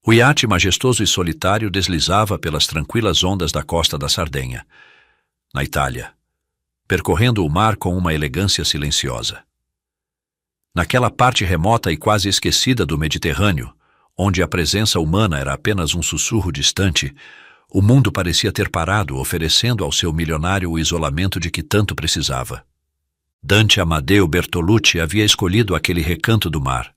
O iate majestoso e solitário deslizava pelas tranquilas ondas da costa da Sardenha, na Itália, percorrendo o mar com uma elegância silenciosa. Naquela parte remota e quase esquecida do Mediterrâneo, onde a presença humana era apenas um sussurro distante, o mundo parecia ter parado, oferecendo ao seu milionário o isolamento de que tanto precisava. Dante Amadeo Bertolucci havia escolhido aquele recanto do mar,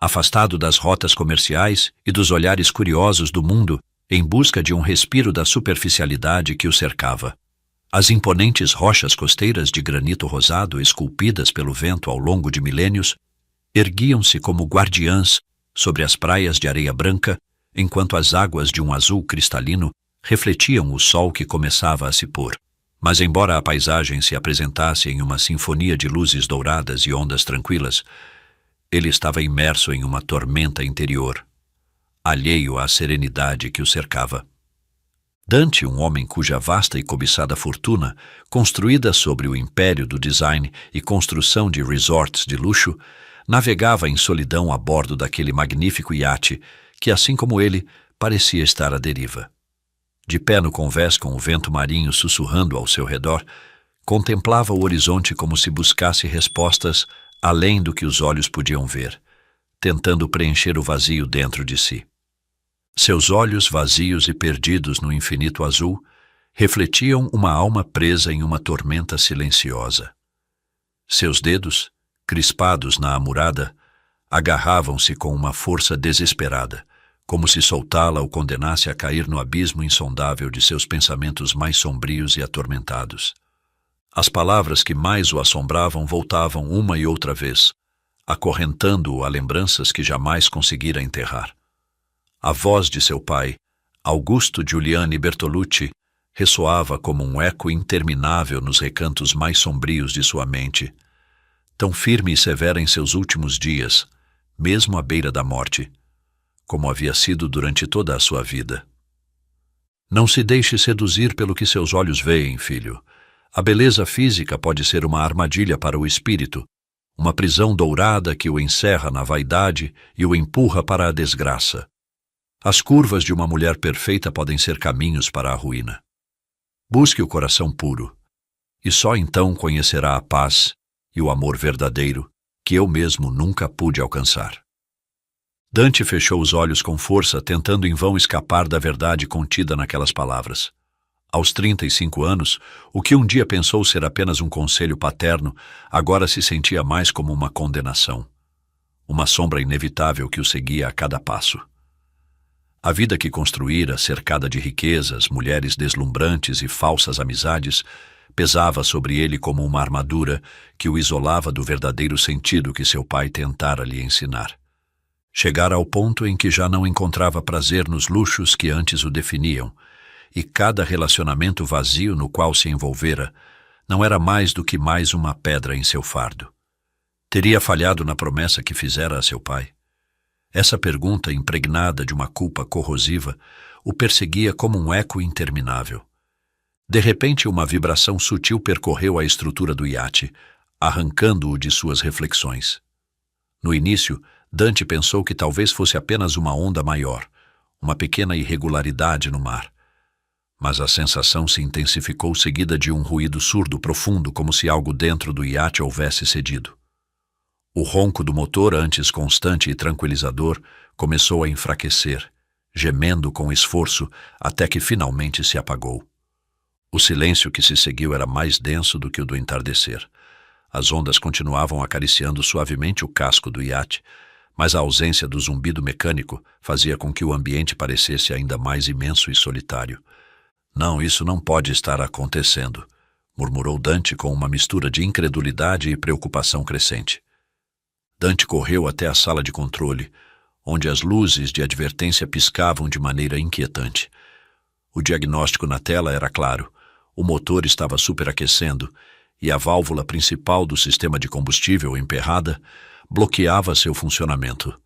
afastado das rotas comerciais e dos olhares curiosos do mundo, em busca de um respiro da superficialidade que o cercava. As imponentes rochas costeiras de granito rosado, esculpidas pelo vento ao longo de milênios, erguiam-se como guardiãs sobre as praias de areia branca, enquanto as águas de um azul cristalino refletiam o sol que começava a se pôr. Mas embora a paisagem se apresentasse em uma sinfonia de luzes douradas e ondas tranquilas, ele estava imerso em uma tormenta interior, alheio à serenidade que o cercava. Dante, um homem cuja vasta e cobiçada fortuna, construída sobre o império do design e construção de resorts de luxo, navegava em solidão a bordo daquele magnífico iate que, assim como ele, parecia estar à deriva. De pé no convés com o vento marinho sussurrando ao seu redor, contemplava o horizonte como se buscasse respostas além do que os olhos podiam ver, tentando preencher o vazio dentro de si. Seus olhos vazios e perdidos no infinito azul refletiam uma alma presa em uma tormenta silenciosa. Seus dedos, crispados na amurada, agarravam-se com uma força desesperada, como se soltá-la o condenasse a cair no abismo insondável de seus pensamentos mais sombrios e atormentados. As palavras que mais o assombravam voltavam uma e outra vez, acorrentando-o a lembranças que jamais conseguira enterrar. A voz de seu pai, Augusto Giuliani Bertolucci, ressoava como um eco interminável nos recantos mais sombrios de sua mente, tão firme e severa em seus últimos dias, mesmo à beira da morte, como havia sido durante toda a sua vida. Não se deixe seduzir pelo que seus olhos veem, filho. A beleza física pode ser uma armadilha para o espírito, uma prisão dourada que o encerra na vaidade e o empurra para a desgraça. As curvas de uma mulher perfeita podem ser caminhos para a ruína. Busque o coração puro, e só então conhecerá a paz e o amor verdadeiro que eu mesmo nunca pude alcançar. Dante fechou os olhos com força, tentando em vão escapar da verdade contida naquelas palavras. Aos 35 anos, o que um dia pensou ser apenas um conselho paterno, agora se sentia mais como uma condenação. Uma sombra inevitável que o seguia a cada passo. A vida que construíra, cercada de riquezas, mulheres deslumbrantes e falsas amizades, pesava sobre ele como uma armadura que o isolava do verdadeiro sentido que seu pai tentara lhe ensinar. Chegara ao ponto em que já não encontrava prazer nos luxos que antes o definiam, e cada relacionamento vazio no qual se envolvera não era mais do que mais uma pedra em seu fardo. Teria falhado na promessa que fizera a seu pai? Essa pergunta, impregnada de uma culpa corrosiva, o perseguia como um eco interminável. De repente, uma vibração sutil percorreu a estrutura do iate, arrancando-o de suas reflexões. No início, Dante pensou que talvez fosse apenas uma onda maior, uma pequena irregularidade no mar. Mas a sensação se intensificou seguida de um ruído surdo profundo, como se algo dentro do iate houvesse cedido. O ronco do motor, antes constante e tranquilizador, começou a enfraquecer, gemendo com esforço até que finalmente se apagou. O silêncio que se seguiu era mais denso do que o do entardecer. As ondas continuavam acariciando suavemente o casco do iate, mas a ausência do zumbido mecânico fazia com que o ambiente parecesse ainda mais imenso e solitário. Não, isso não pode estar acontecendo, murmurou Dante com uma mistura de incredulidade e preocupação crescente. Dante correu até a sala de controle, onde as luzes de advertência piscavam de maneira inquietante. O diagnóstico na tela era claro. O motor estava superaquecendo e a válvula principal do sistema de combustível, emperrada, bloqueava seu funcionamento.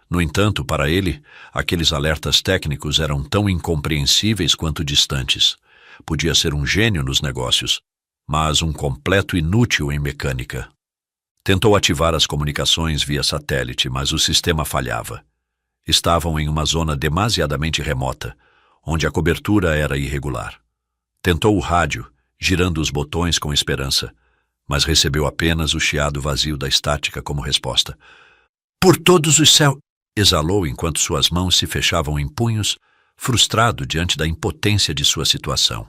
No entanto, para ele, aqueles alertas técnicos eram tão incompreensíveis quanto distantes. Podia ser um gênio nos negócios, mas um completo inútil em mecânica. Tentou ativar as comunicações via satélite, mas o sistema falhava. Estavam em uma zona demasiadamente remota, onde a cobertura era irregular. Tentou o rádio, girando os botões com esperança, mas recebeu apenas o chiado vazio da estática como resposta. "Por todos os céus!" exalou enquanto suas mãos se fechavam em punhos, frustrado diante da impotência de sua situação.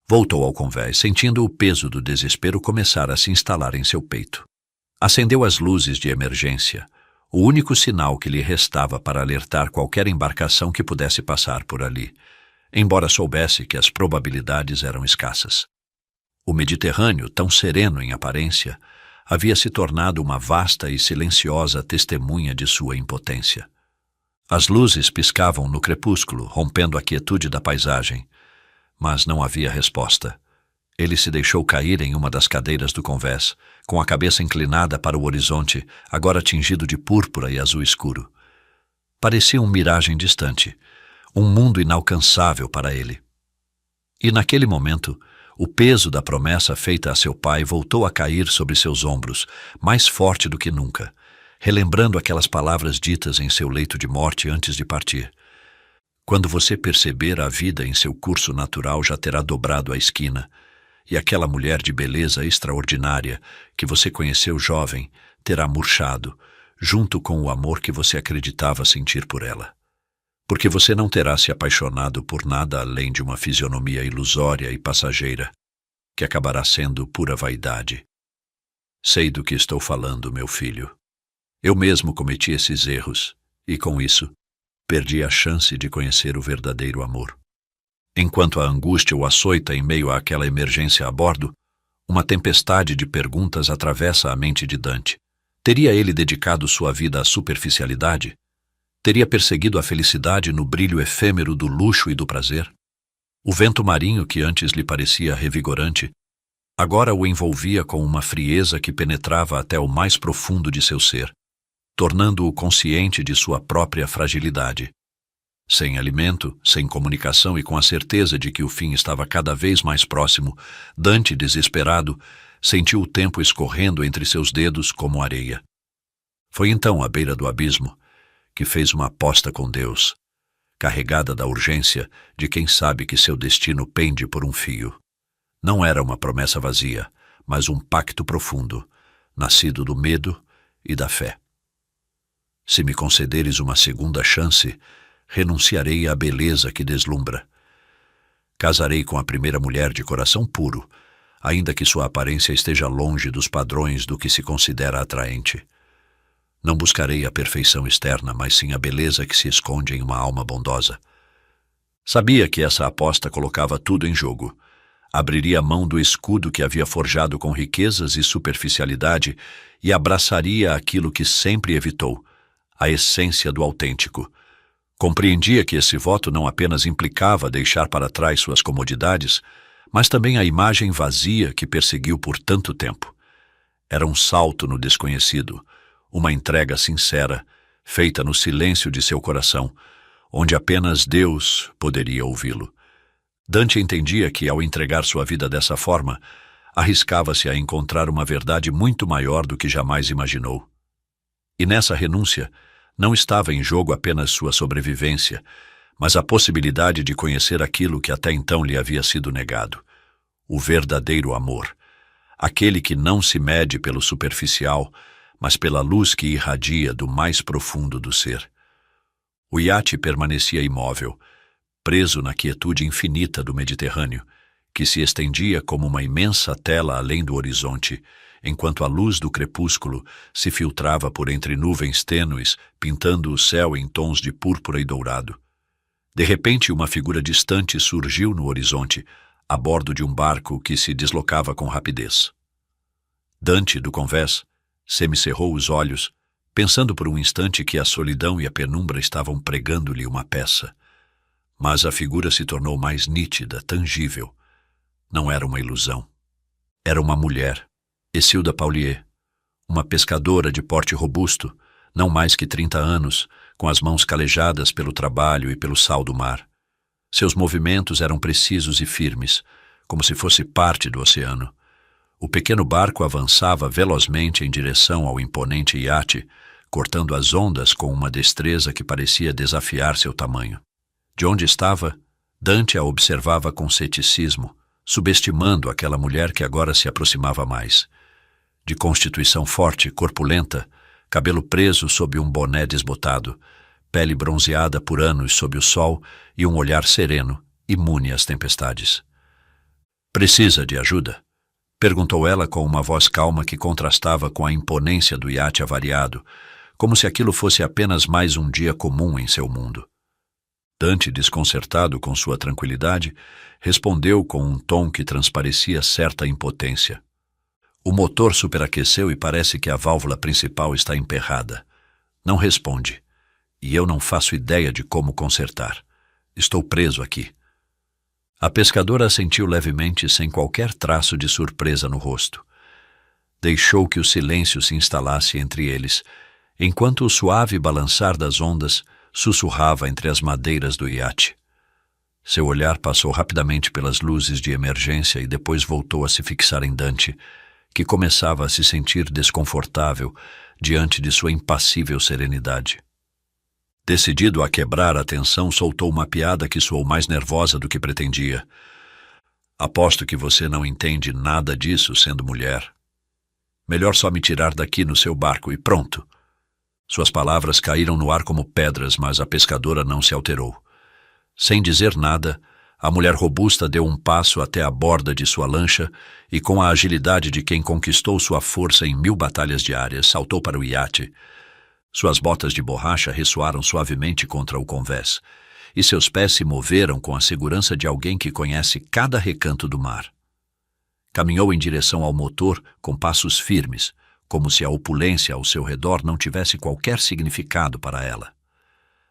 Voltou ao convés, sentindo o peso do desespero começar a se instalar em seu peito. Acendeu as luzes de emergência, o único sinal que lhe restava para alertar qualquer embarcação que pudesse passar por ali, embora soubesse que as probabilidades eram escassas. O Mediterrâneo, tão sereno em aparência, havia se tornado uma vasta e silenciosa testemunha de sua impotência. As luzes piscavam no crepúsculo, rompendo a quietude da paisagem, mas não havia resposta. Ele se deixou cair em uma das cadeiras do convés, com a cabeça inclinada para o horizonte, agora tingido de púrpura e azul escuro. Parecia uma miragem distante, um mundo inalcançável para ele. E naquele momento, o peso da promessa feita a seu pai voltou a cair sobre seus ombros, mais forte do que nunca, relembrando aquelas palavras ditas em seu leito de morte antes de partir. Quando você perceber a vida em seu curso natural já terá dobrado a esquina, e aquela mulher de beleza extraordinária que você conheceu jovem terá murchado, junto com o amor que você acreditava sentir por ela. Porque você não terá se apaixonado por nada além de uma fisionomia ilusória e passageira, que acabará sendo pura vaidade. Sei do que estou falando, meu filho. Eu mesmo cometi esses erros, e com isso, perdi a chance de conhecer o verdadeiro amor. Enquanto a angústia o açoita em meio àquela emergência a bordo, uma tempestade de perguntas atravessa a mente de Dante. Teria ele dedicado sua vida à superficialidade? Teria perseguido a felicidade no brilho efêmero do luxo e do prazer? O vento marinho que antes lhe parecia revigorante, agora o envolvia com uma frieza que penetrava até o mais profundo de seu ser, tornando-o consciente de sua própria fragilidade. Sem alimento, sem comunicação e com a certeza de que o fim estava cada vez mais próximo, Dante, desesperado, sentiu o tempo escorrendo entre seus dedos como areia. Foi então, à beira do abismo, que fez uma aposta com Deus, carregada da urgência de quem sabe que seu destino pende por um fio. Não era uma promessa vazia, mas um pacto profundo, nascido do medo e da fé. Se me concederes uma segunda chance, renunciarei à beleza que deslumbra. Casarei com a primeira mulher de coração puro, ainda que sua aparência esteja longe dos padrões do que se considera atraente. Não buscarei a perfeição externa, mas sim a beleza que se esconde em uma alma bondosa. Sabia que essa aposta colocava tudo em jogo. Abriria mão do escudo que havia forjado com riquezas e superficialidade e abraçaria aquilo que sempre evitou, a essência do autêntico. Compreendia que esse voto não apenas implicava deixar para trás suas comodidades, mas também a imagem vazia que perseguiu por tanto tempo. Era um salto no desconhecido, uma entrega sincera, feita no silêncio de seu coração, onde apenas Deus poderia ouvi-lo. Dante entendia que, ao entregar sua vida dessa forma, arriscava-se a encontrar uma verdade muito maior do que jamais imaginou. E nessa renúncia, não estava em jogo apenas sua sobrevivência, mas a possibilidade de conhecer aquilo que até então lhe havia sido negado: o verdadeiro amor, aquele que não se mede pelo superficial, mas pela luz que irradia do mais profundo do ser. O iate permanecia imóvel, preso na quietude infinita do Mediterrâneo, que se estendia como uma imensa tela além do horizonte, enquanto a luz do crepúsculo se filtrava por entre nuvens tênues, pintando o céu em tons de púrpura e dourado. De repente, uma figura distante surgiu no horizonte, a bordo de um barco que se deslocava com rapidez. Dante, do convés, semicerrou os olhos, pensando por um instante que a solidão e a penumbra estavam pregando-lhe uma peça. Mas a figura se tornou mais nítida, tangível. Não era uma ilusão. Era uma mulher, Escilda Paulier, uma pescadora de porte robusto, não mais que 30 anos, com as mãos calejadas pelo trabalho e pelo sal do mar. Seus movimentos eram precisos e firmes, como se fosse parte do oceano. O pequeno barco avançava velozmente em direção ao imponente iate, cortando as ondas com uma destreza que parecia desafiar seu tamanho. De onde estava, Dante a observava com ceticismo, subestimando aquela mulher que agora se aproximava mais. De constituição forte, corpulenta, cabelo preso sob um boné desbotado, pele bronzeada por anos sob o sol e um olhar sereno, imune às tempestades. "Precisa de ajuda?" perguntou ela com uma voz calma que contrastava com a imponência do iate avariado, como se aquilo fosse apenas mais um dia comum em seu mundo. Dante, desconcertado com sua tranquilidade, respondeu com um tom que transparecia certa impotência. "O motor superaqueceu e parece que a válvula principal está emperrada. Não responde. E eu não faço ideia de como consertar. Estou preso aqui." A pescadora assentiu levemente, sem qualquer traço de surpresa no rosto. Deixou que o silêncio se instalasse entre eles, enquanto o suave balançar das ondas sussurrava entre as madeiras do iate. Seu olhar passou rapidamente pelas luzes de emergência e depois voltou a se fixar em Dante, que começava a se sentir desconfortável diante de sua impassível serenidade. Decidido a quebrar a tensão, soltou uma piada que soou mais nervosa do que pretendia. "Aposto que você não entende nada disso sendo mulher. Melhor só me tirar daqui no seu barco e pronto." Suas palavras caíram no ar como pedras, mas a pescadora não se alterou. Sem dizer nada, a mulher robusta deu um passo até a borda de sua lancha e, com a agilidade de quem conquistou sua força em 1000 batalhas diárias, saltou para o iate. Suas botas de borracha ressoaram suavemente contra o convés, e seus pés se moveram com a segurança de alguém que conhece cada recanto do mar. Caminhou em direção ao motor com passos firmes, como se a opulência ao seu redor não tivesse qualquer significado para ela.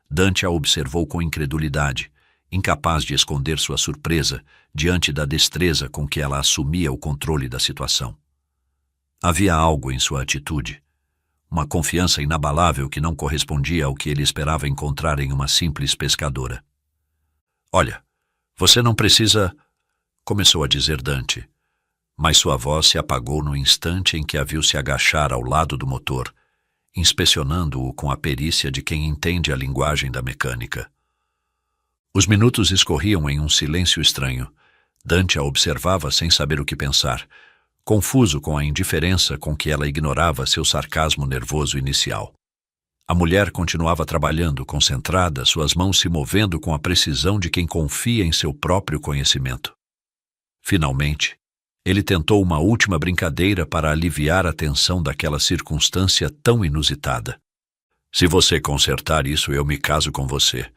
Dante a observou com incredulidade, incapaz de esconder sua surpresa diante da destreza com que ela assumia o controle da situação. Havia algo em sua atitude, uma confiança inabalável que não correspondia ao que ele esperava encontrar em uma simples pescadora. "Olha, você não precisa..." começou a dizer Dante, mas sua voz se apagou no instante em que a viu se agachar ao lado do motor, inspecionando-o com a perícia de quem entende a linguagem da mecânica. Os minutos escorriam em um silêncio estranho. Dante a observava sem saber o que pensar, confuso com a indiferença com que ela ignorava seu sarcasmo nervoso inicial. A mulher continuava trabalhando, concentrada, suas mãos se movendo com a precisão de quem confia em seu próprio conhecimento. Finalmente, ele tentou uma última brincadeira para aliviar a tensão daquela circunstância tão inusitada. "Se você consertar isso, eu me caso com você."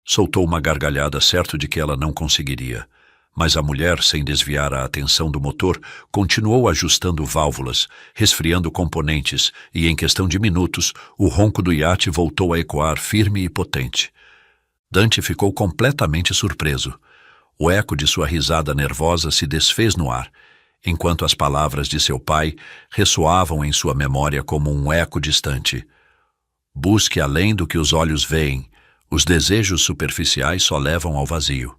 Soltou uma gargalhada, certo de que ela não conseguiria. Mas a mulher, sem desviar a atenção do motor, continuou ajustando válvulas, resfriando componentes, e em questão de minutos, o ronco do iate voltou a ecoar firme e potente. Dante ficou completamente surpreso. O eco de sua risada nervosa se desfez no ar, enquanto as palavras de seu pai ressoavam em sua memória como um eco distante. "Busque além do que os olhos veem, os desejos superficiais só levam ao vazio."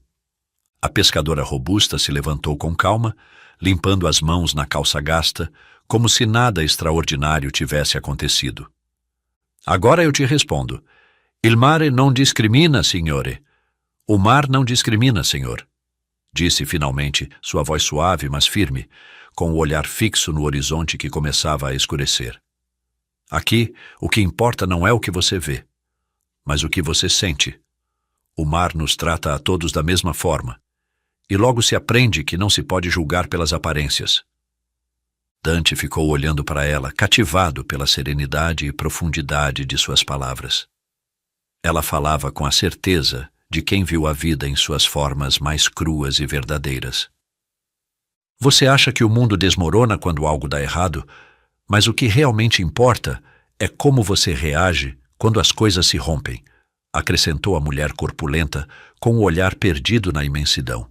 A pescadora robusta se levantou com calma, limpando as mãos na calça gasta, como se nada extraordinário tivesse acontecido. "Agora eu te respondo. Il mare non discrimina, signore." "O mar não discrimina, senhor," disse finalmente, sua voz suave, mas firme, com o olhar fixo no horizonte que começava a escurecer. "Aqui, o que importa não é o que você vê, mas o que você sente. O mar nos trata a todos da mesma forma, e logo se aprende que não se pode julgar pelas aparências." Dante ficou olhando para ela, cativado pela serenidade e profundidade de suas palavras. Ela falava com a certeza de quem viu a vida em suas formas mais cruas e verdadeiras. "Você acha que o mundo desmorona quando algo dá errado, mas o que realmente importa é como você reage quando as coisas se rompem", acrescentou a mulher corpulenta, com o olhar perdido na imensidão.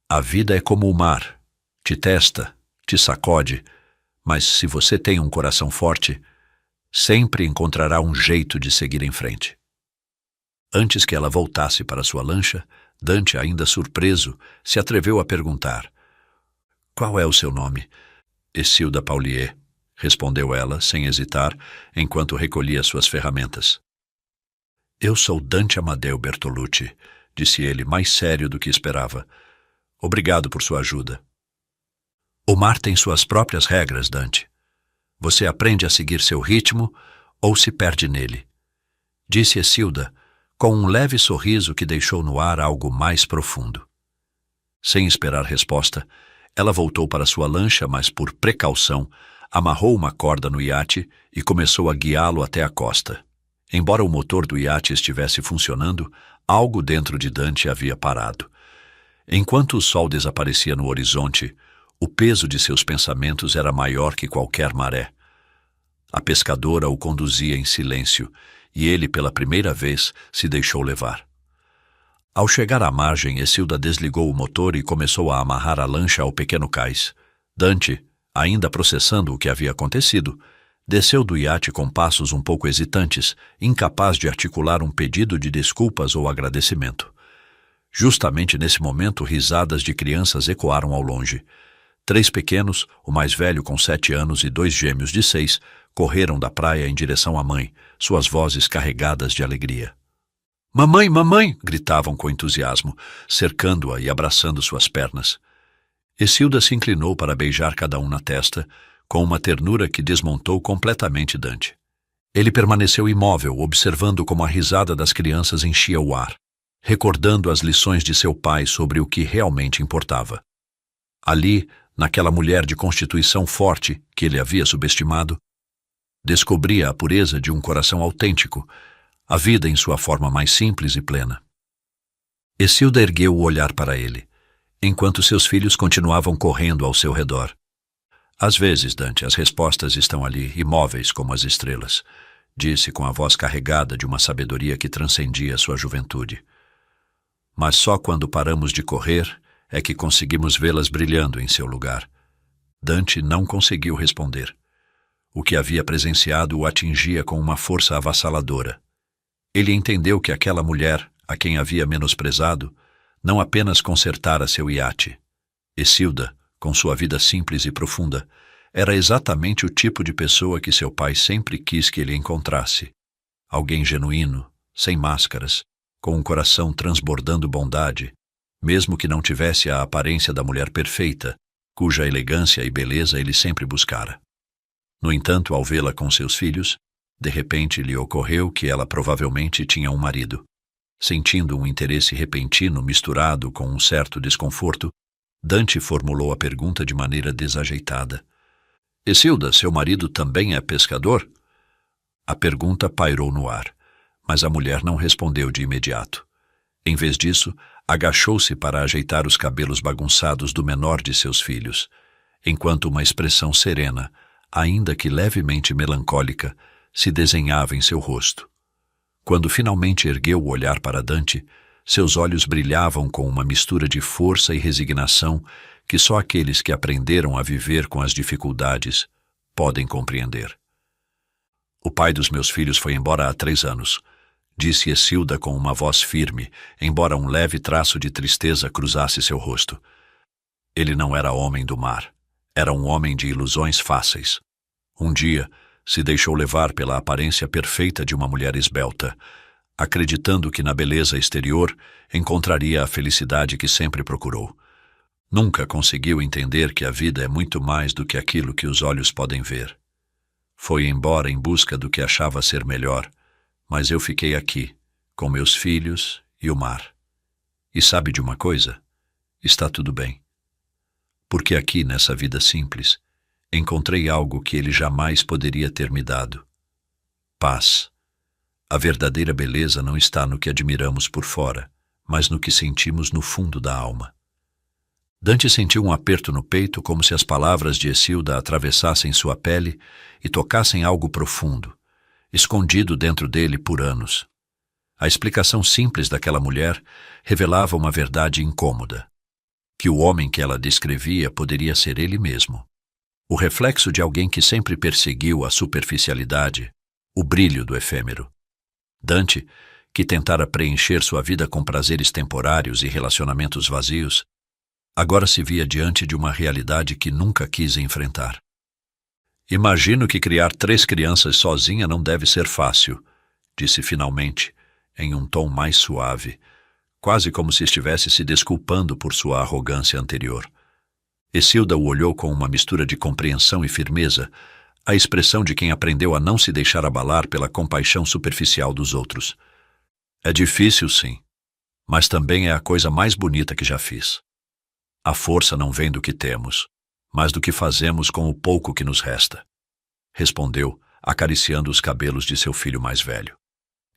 "A vida é como o mar, te testa, te sacode, mas se você tem um coração forte, sempre encontrará um jeito de seguir em frente." Antes que ela voltasse para sua lancha, Dante, ainda surpreso, se atreveu a perguntar: "Qual é o seu nome?" "Escilda Paulier", respondeu ela, sem hesitar, enquanto recolhia suas ferramentas. Eu sou Dante Amadeu Bertolucci, disse ele, mais sério do que esperava. Obrigado por sua ajuda. O mar tem suas próprias regras, Dante. Você aprende a seguir seu ritmo ou se perde nele, disse Escilda, com um leve sorriso que deixou no ar algo mais profundo. Sem esperar resposta, ela voltou para sua lancha, mas por precaução, amarrou uma corda no iate e começou a guiá-lo até a costa. Embora o motor do iate estivesse funcionando, algo dentro de Dante havia parado. Enquanto o sol desaparecia no horizonte, o peso de seus pensamentos era maior que qualquer maré. A pescadora o conduzia em silêncio, e ele, pela primeira vez, se deixou levar. Ao chegar à margem, Escilda desligou o motor e começou a amarrar a lancha ao pequeno cais. Dante, ainda processando o que havia acontecido, desceu do iate com passos um pouco hesitantes, incapaz de articular um pedido de desculpas ou agradecimento. Justamente nesse momento, risadas de crianças ecoaram ao longe. 3 pequenos, o mais velho com 7 anos e 2 gêmeos de 6, correram da praia em direção à mãe, suas vozes carregadas de alegria. "Mamãe, mamãe!" gritavam com entusiasmo, cercando-a e abraçando suas pernas. Escilda se inclinou para beijar cada um na testa, com uma ternura que desmontou completamente Dante. Ele permaneceu imóvel, observando como a risada das crianças enchia o ar, recordando as lições de seu pai sobre o que realmente importava. Ali, naquela mulher de constituição forte que ele havia subestimado, descobria a pureza de um coração autêntico, a vida em sua forma mais simples e plena. Escilda ergueu o olhar para ele, enquanto seus filhos continuavam correndo ao seu redor. "Às vezes, Dante, as respostas estão ali, imóveis como as estrelas", disse com a voz carregada de uma sabedoria que transcendia sua juventude. "Mas só quando paramos de correr é que conseguimos vê-las brilhando em seu lugar." Dante não conseguiu responder. O que havia presenciado o atingia com uma força avassaladora. Ele entendeu que aquela mulher, a quem havia menosprezado, não apenas consertara seu iate. Escilda, com sua vida simples e profunda, era exatamente o tipo de pessoa que seu pai sempre quis que ele encontrasse. Alguém genuíno, sem máscaras, com um coração transbordando bondade, mesmo que não tivesse a aparência da mulher perfeita, cuja elegância e beleza ele sempre buscara. No entanto, ao vê-la com seus filhos, de repente lhe ocorreu que ela provavelmente tinha um marido. Sentindo um interesse repentino misturado com um certo desconforto, Dante formulou a pergunta de maneira desajeitada. "Escilda, seu marido também é pescador?" A pergunta pairou no ar, mas a mulher não respondeu de imediato. Em vez disso, agachou-se para ajeitar os cabelos bagunçados do menor de seus filhos, enquanto uma expressão serena, ainda que levemente melancólica, se desenhava em seu rosto. Quando finalmente ergueu o olhar para Dante, seus olhos brilhavam com uma mistura de força e resignação que só aqueles que aprenderam a viver com as dificuldades podem compreender. "O pai dos meus filhos foi embora há 3 anos, disse Escilda com uma voz firme, embora um leve traço de tristeza cruzasse seu rosto. Ele não era homem do mar, era um homem de ilusões fáceis. Um dia, se deixou levar pela aparência perfeita de uma mulher esbelta, acreditando que na beleza exterior encontraria a felicidade que sempre procurou. Nunca conseguiu entender que a vida é muito mais do que aquilo que os olhos podem ver. Foi embora em busca do que achava ser melhor, mas eu fiquei aqui, com meus filhos e o mar. E sabe de uma coisa? Está tudo bem. Porque aqui, nessa vida simples, encontrei algo que ele jamais poderia ter me dado. Paz. A verdadeira beleza não está no que admiramos por fora, mas no que sentimos no fundo da alma." Dante sentiu um aperto no peito, como se as palavras de Escilda atravessassem sua pele e tocassem algo profundo, escondido dentro dele por anos. A explicação simples daquela mulher revelava uma verdade incômoda, que o homem que ela descrevia poderia ser ele mesmo. O reflexo de alguém que sempre perseguiu a superficialidade, o brilho do efêmero. Dante, que tentara preencher sua vida com prazeres temporários e relacionamentos vazios, agora se via diante de uma realidade que nunca quis enfrentar. Imagino que criar 3 crianças sozinha não deve ser fácil, disse finalmente, em um tom mais suave, quase como se estivesse se desculpando por sua arrogância anterior. Essilda o olhou com uma mistura de compreensão e firmeza, a expressão de quem aprendeu a não se deixar abalar pela compaixão superficial dos outros. É difícil, sim, mas também é a coisa mais bonita que já fiz. A força não vem do que temos, mas do que fazemos com o pouco que nos resta, respondeu, acariciando os cabelos de seu filho mais velho.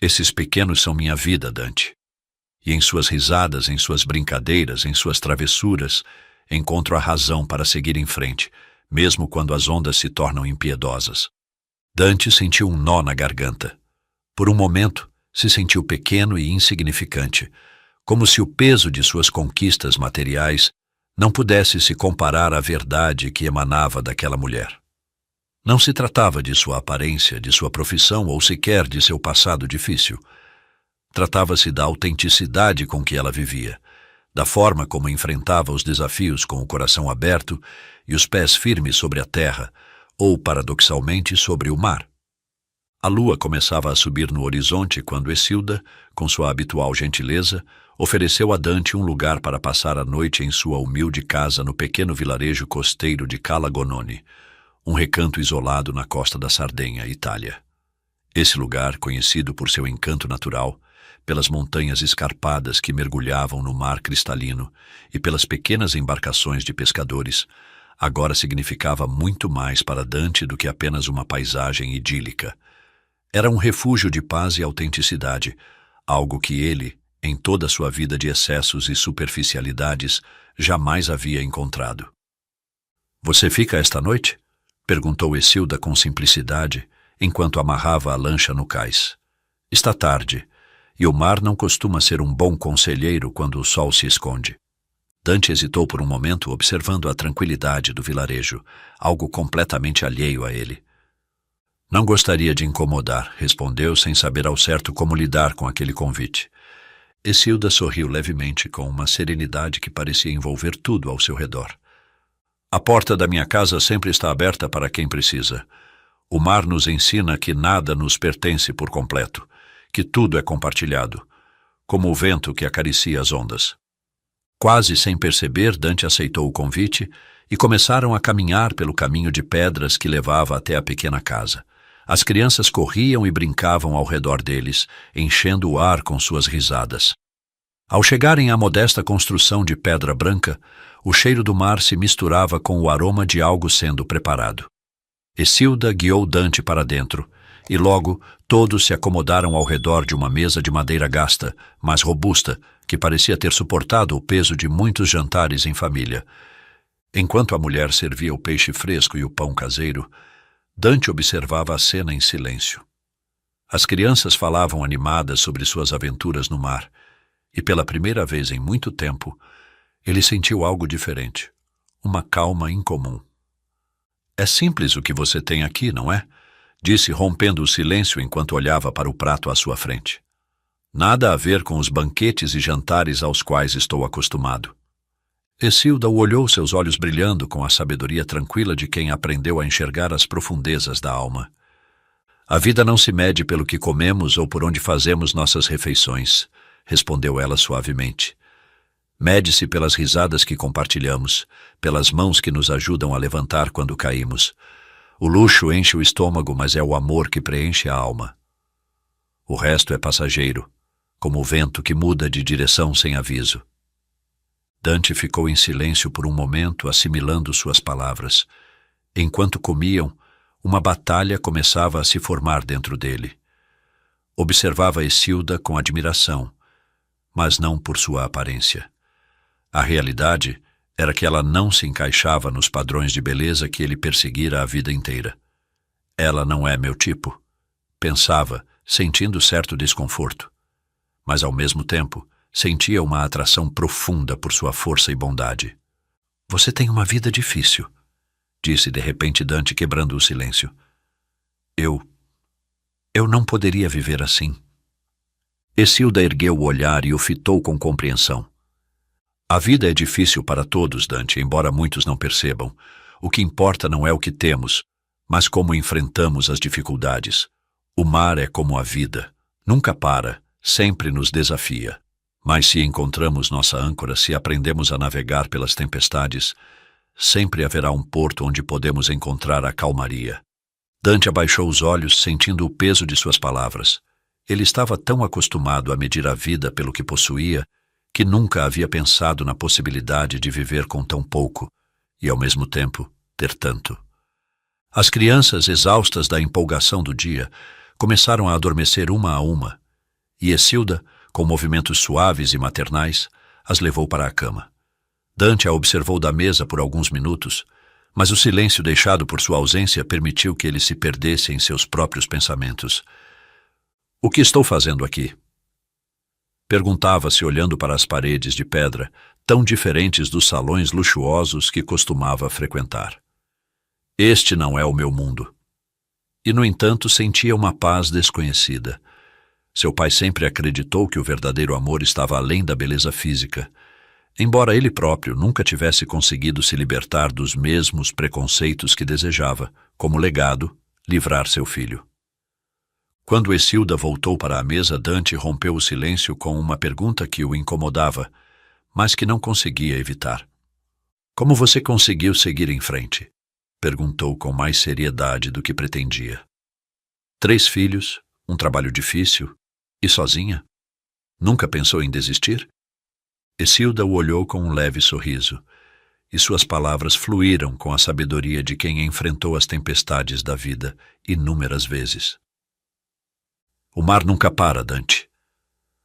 Esses pequenos são minha vida, Dante. E em suas risadas, em suas brincadeiras, em suas travessuras, encontro a razão para seguir em frente, mesmo quando as ondas se tornam impiedosas. Dante sentiu um nó na garganta. Por um momento, se sentiu pequeno e insignificante, como se o peso de suas conquistas materiais não pudesse se comparar à verdade que emanava daquela mulher. Não se tratava de sua aparência, de sua profissão ou sequer de seu passado difícil. Tratava-se da autenticidade com que ela vivia, da forma como enfrentava os desafios com o coração aberto e os pés firmes sobre a terra, ou, paradoxalmente, sobre o mar. A lua começava a subir no horizonte quando Essilda, com sua habitual gentileza, ofereceu a Dante um lugar para passar a noite em sua humilde casa no pequeno vilarejo costeiro de Cala Gonone, um recanto isolado na costa da Sardenha, Itália. Esse lugar, conhecido por seu encanto natural, pelas montanhas escarpadas que mergulhavam no mar cristalino e pelas pequenas embarcações de pescadores, agora significava muito mais para Dante do que apenas uma paisagem idílica. Era um refúgio de paz e autenticidade, algo que ele, em toda a sua vida de excessos e superficialidades, jamais havia encontrado. "Você fica esta noite?" perguntou Essilda com simplicidade, enquanto amarrava a lancha no cais. "Está tarde, e o mar não costuma ser um bom conselheiro quando o sol se esconde." Dante hesitou por um momento, observando a tranquilidade do vilarejo, algo completamente alheio a ele. "Não gostaria de incomodar", respondeu, sem saber ao certo como lidar com aquele convite. Essilda sorriu levemente, com uma serenidade que parecia envolver tudo ao seu redor. "A porta da minha casa sempre está aberta para quem precisa. O mar nos ensina que nada nos pertence por completo, que tudo é compartilhado, como o vento que acaricia as ondas." Quase sem perceber, Dante aceitou o convite e começaram a caminhar pelo caminho de pedras que levava até a pequena casa. As crianças corriam e brincavam ao redor deles, enchendo o ar com suas risadas. Ao chegarem à modesta construção de pedra branca, o cheiro do mar se misturava com o aroma de algo sendo preparado. Essilda guiou Dante para dentro, e logo todos se acomodaram ao redor de uma mesa de madeira gasta, mas robusta, que parecia ter suportado o peso de muitos jantares em família. Enquanto a mulher servia o peixe fresco e o pão caseiro, Dante observava a cena em silêncio. As crianças falavam animadas sobre suas aventuras no mar, e pela primeira vez em muito tempo, ele sentiu algo diferente, uma calma incomum. "É simples o que você tem aqui, não é?" disse, rompendo o silêncio enquanto olhava para o prato à sua frente. "Nada a ver com os banquetes e jantares aos quais estou acostumado." Essilda o olhou, seus olhos brilhando com a sabedoria tranquila de quem aprendeu a enxergar as profundezas da alma. "A vida não se mede pelo que comemos ou por onde fazemos nossas refeições", respondeu ela suavemente. "Mede-se pelas risadas que compartilhamos, pelas mãos que nos ajudam a levantar quando caímos. O luxo enche o estômago, mas é o amor que preenche a alma. O resto é passageiro, como o vento que muda de direção sem aviso." Dante ficou em silêncio por um momento, assimilando suas palavras. Enquanto comiam, uma batalha começava a se formar dentro dele. Observava Essilda com admiração, mas não por sua aparência. A realidade era que ela não se encaixava nos padrões de beleza que ele perseguira a vida inteira. "Ela não é meu tipo", pensava, sentindo certo desconforto. Mas, ao mesmo tempo, sentia uma atração profunda por sua força e bondade. "Você tem uma vida difícil", disse de repente Dante, quebrando o silêncio. Eu não poderia viver assim." Essilda ergueu o olhar e o fitou com compreensão. "A vida é difícil para todos, Dante, embora muitos não percebam. O que importa não é o que temos, Mas como enfrentamos as dificuldades? O mar é como a vida. Nunca para, sempre nos desafia. Mas se encontramos nossa âncora, se aprendemos a navegar pelas tempestades, sempre haverá um porto onde podemos encontrar a calmaria. Dante abaixou os olhos, sentindo o peso de suas palavras. Ele estava tão acostumado a medir a vida pelo que possuía, que nunca havia pensado na possibilidade de viver com tão pouco e, ao mesmo tempo, ter tanto. As crianças, exaustas da empolgação do dia, começaram a adormecer uma a uma, e Escilda, com movimentos suaves e maternais, as levou para a cama. Dante a observou da mesa por alguns minutos, mas o silêncio deixado por sua ausência permitiu que ele se perdesse em seus próprios pensamentos. "O que estou fazendo aqui?" Perguntava-se olhando para as paredes de pedra, tão diferentes dos salões luxuosos que costumava frequentar. Este não é o meu mundo. E, no entanto, sentia uma paz desconhecida. Seu pai sempre acreditou que o verdadeiro amor estava além da beleza física, embora ele próprio nunca tivesse conseguido se libertar dos mesmos preconceitos que desejava, como legado, livrar seu filho. Quando Escilda voltou para a mesa, Dante rompeu o silêncio com uma pergunta que o incomodava, mas que não conseguia evitar. "Como você conseguiu seguir em frente?" perguntou com mais seriedade do que pretendia. 3 filhos, um trabalho difícil, e sozinha? Nunca pensou em desistir? Escilda o olhou com um leve sorriso, e suas palavras fluíram com a sabedoria de quem enfrentou as tempestades da vida inúmeras vezes. "O mar nunca para, Dante.